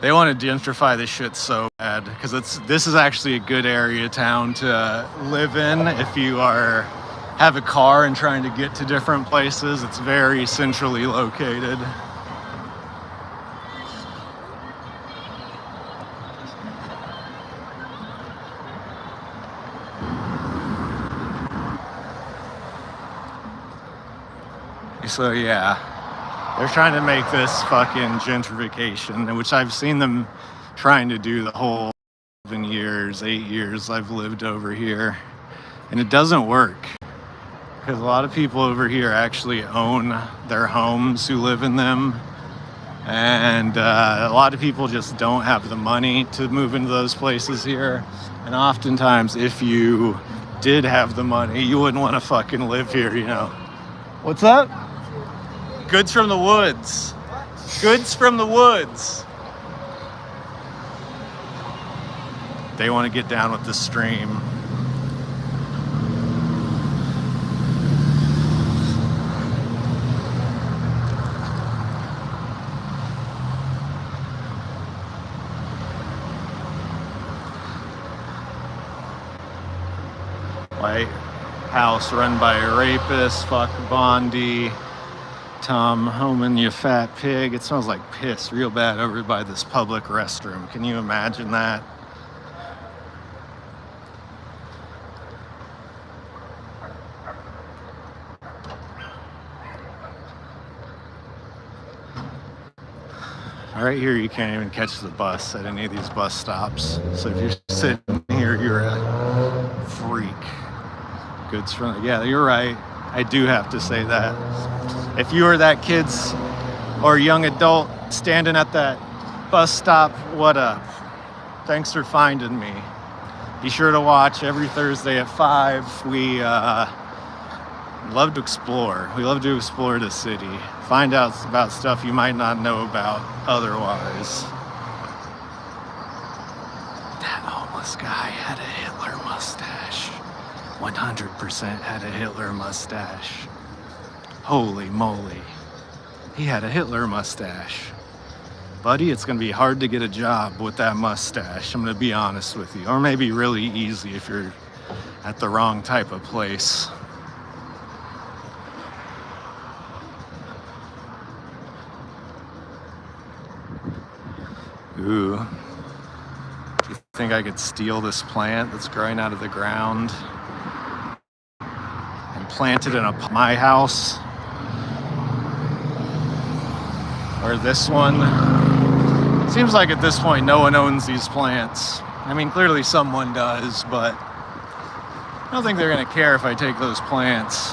They want to gentrify this shit so bad because this is actually a good area of town to live in if you have a car and trying to get to different places. It's very centrally located. So yeah. They're trying to make this fucking gentrification, which I've seen them trying to do the whole 8 years I've lived over here. And it doesn't work. Because a lot of people over here actually own their homes who live in them. And a lot of people just don't have the money to move into those places here. And oftentimes, if you did have the money, you wouldn't want to fucking live here, you know. What's up? Goods from the woods. Goods from the woods. They want to get down with the stream. White house run by a rapist. Fuck Bondi. Tom Homan, you fat pig. It smells like piss real bad over by this public restroom. Can you imagine that? Right here, you can't even catch the bus at any of these bus stops. So if you're sitting here, you're a freak. Goods from, yeah, you're right. I do have to say that. If you were that kid's or young adult standing at that bus stop, what up? Thanks for finding me. Be sure to watch every Thursday at 5. We love to explore. We love to explore the city. Find out about stuff you might not know about otherwise. That homeless guy had a Hitler mustache. 100% had a Hitler mustache. Holy moly. He had a Hitler mustache. Buddy, it's going to be hard to get a job with that mustache. I'm going to be honest with you. Or maybe really easy if you're at the wrong type of place. Ooh. Do you think I could steal this plant that's growing out of the ground and plant it in my house? Or this one? Seems like at this point no one owns these plants. I mean, clearly someone does, but I don't think they're gonna care if I take those plants.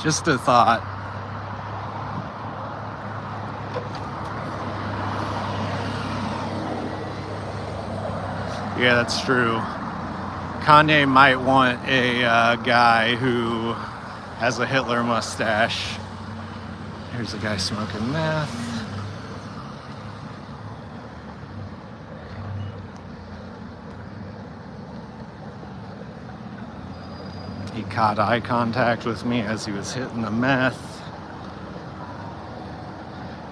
Just a thought. Yeah, that's true. Kanye might want a guy who has a Hitler mustache. Here's a guy smoking meth. He caught eye contact with me as he was hitting the meth.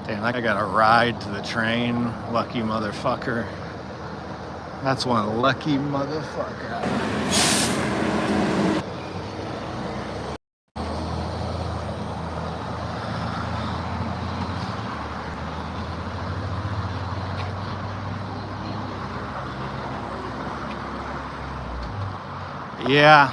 Damn, I got a ride to the train. Lucky motherfucker. That's one lucky motherfucker. Yeah.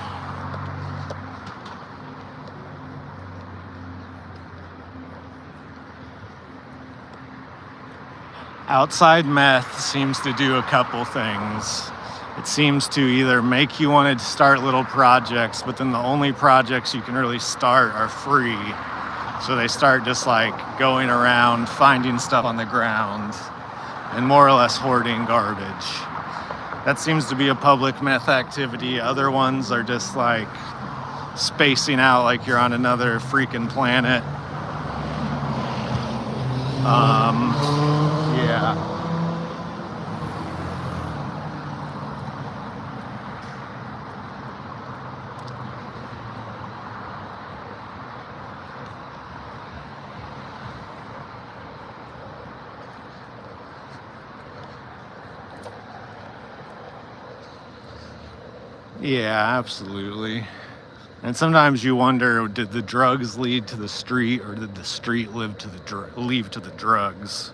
Outside meth seems to do a couple things. It seems to either make you want to start little projects, but then the only projects you can really start are free. So they start just like going around finding stuff on the ground and more or less hoarding garbage. That seems to be a public meth activity. Other ones are just like spacing out like you're on another freaking planet. Yeah. Yeah, absolutely. And sometimes you wonder, did the drugs lead to the street, or did the street lead to the drugs?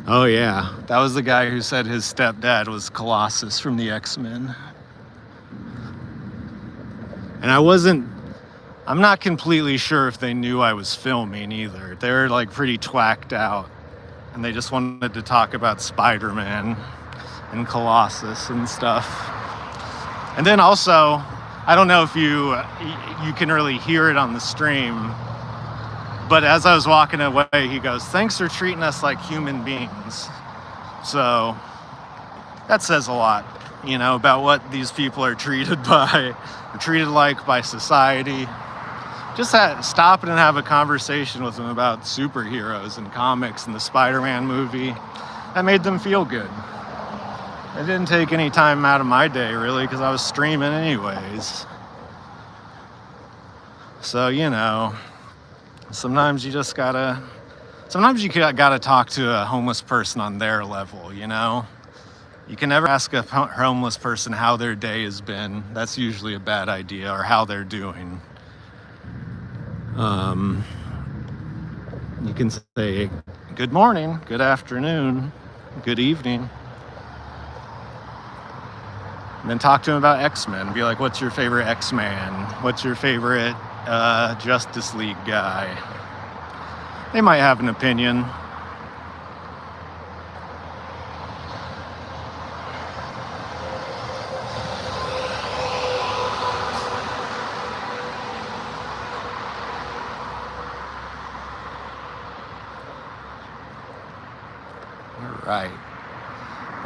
Oh yeah, that was the guy who said his stepdad was Colossus from the X-Men. And I'm not completely sure if they knew I was filming either. They were like pretty twacked out, and they just wanted to talk about Spider-Man and Colossus and stuff. And then also, I don't know if you can really hear it on the stream, but as I was walking away, he goes, "Thanks for treating us like human beings." So that says a lot, about what these people are treated like by society. Just stop and have a conversation with them about superheroes and comics and the Spider-Man movie. That made them feel good. It didn't take any time out of my day, really, because I was streaming anyways. So, sometimes you gotta talk to a homeless person on their level, You can never ask a homeless person how their day has been. That's usually a bad idea, or how they're doing. You can say, good morning, good afternoon, good evening. And then talk to him about X-Men. Be like, what's your favorite X-Man? What's your favorite Justice League guy? They might have an opinion. All right.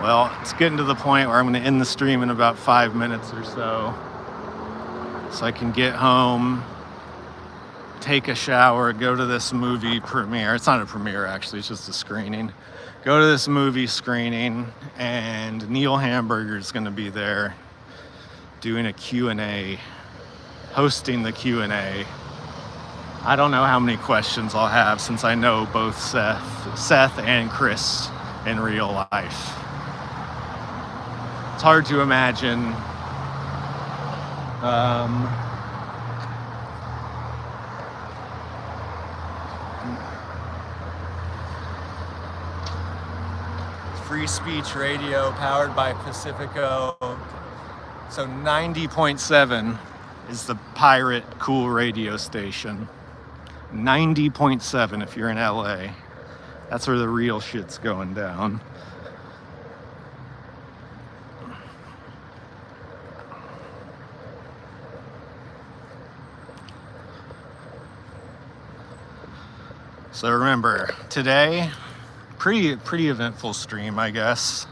Well, it's getting to the point where I'm going to end the stream in about 5 minutes or so I can get home, take a shower, go to this movie premiere. It's not a premiere, actually. It's just a screening. Go to this movie screening, and Neil Hamburger is going to be there doing a Q&A, hosting the Q&A. I don't know how many questions I'll have, since I know both Seth and Chris in real life. It's hard to imagine free speech radio powered by Pacifico. So 90.7 is the pirate cool radio station. 90.7 if you're in LA. That's where the real shit's going down. So remember, today, pretty eventful stream, I guess.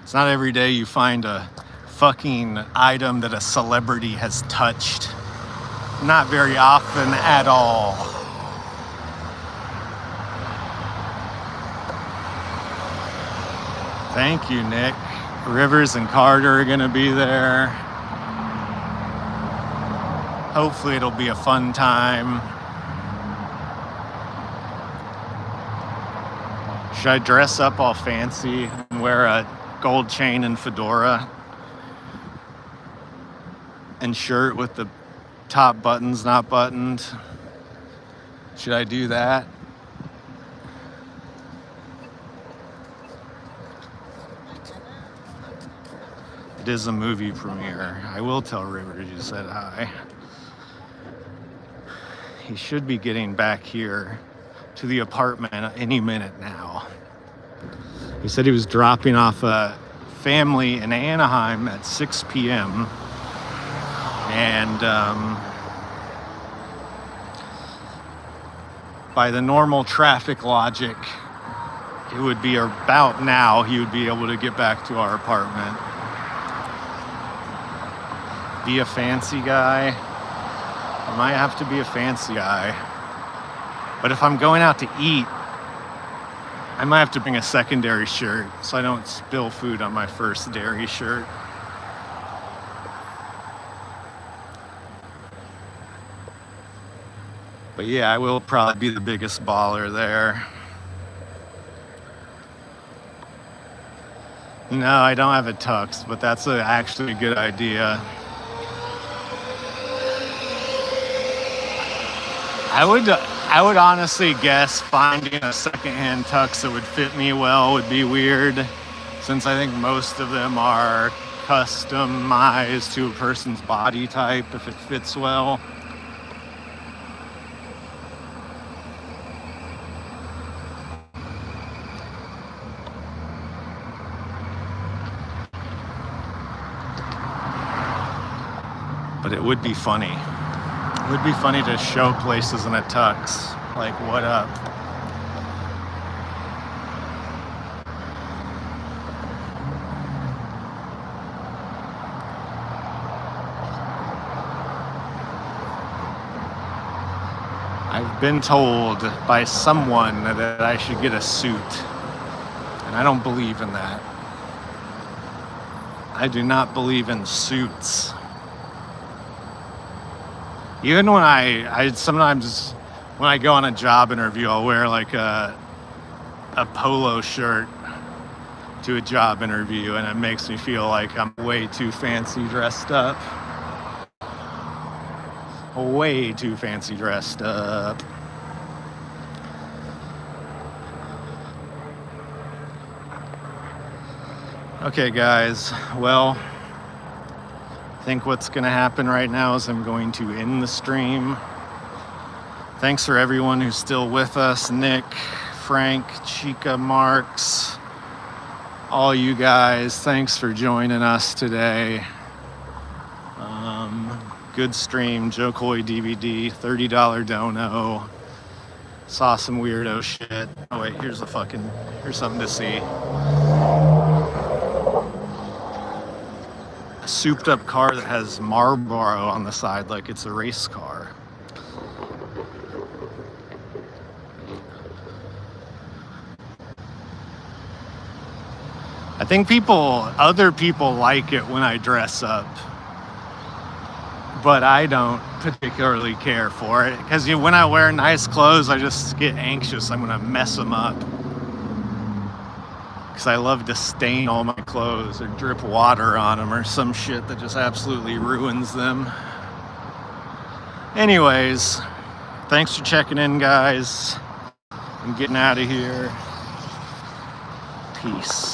It's not every day you find a fucking item that a celebrity has touched. Not very often at all. Thank you, Nick. Rivers and Carter are gonna be there. Hopefully it'll be a fun time. Should I dress up all fancy and wear a gold chain and fedora and shirt with the top buttons not buttoned? Should I do that? It is a movie premiere. I will tell Rivers you said hi. He should be getting back here to the apartment any minute now. He said he was dropping off a family in Anaheim at 6 p.m. And by the normal traffic logic, it would be about now he would be able to get back to our apartment. Be a fancy guy. I might have to be a fancy guy. But if I'm going out to eat, I might have to bring a secondary shirt so I don't spill food on my first dairy shirt. But yeah, I will probably be the biggest baller there. No, I don't have a tux, but that's actually a good idea. I would honestly guess finding a secondhand tux that would fit me well would be weird, since I think most of them are customized to a person's body type if it fits well. But it would be funny. It would be funny to show places in a tux. Like, what up? I've been told by someone that I should get a suit. And I don't believe in that. I do not believe in suits. Even when I sometimes when I go on a job interview, I'll wear like a polo shirt to a job interview, and it makes me feel like I'm way too fancy dressed up. Way too fancy dressed up. Okay, guys. Well, I think what's going to happen right now is I'm going to end the stream. Thanks for everyone who's still with us. Nick, Frank, Chica, Marks, all you guys. Thanks for joining us today. Good stream. Joe Coy DVD, $30 dono. Saw some weirdo shit. Oh wait, here's something to see. A souped up car that has Marlboro on the side like it's a race car. I think other people like it when I dress up, but I don't particularly care for it, because when I wear nice clothes, I just get anxious I'm gonna mess them up, because I love to stain all my clothes or drip water on them or some shit that just absolutely ruins them. Anyways, thanks for checking in, guys. I'm getting out of here. Peace.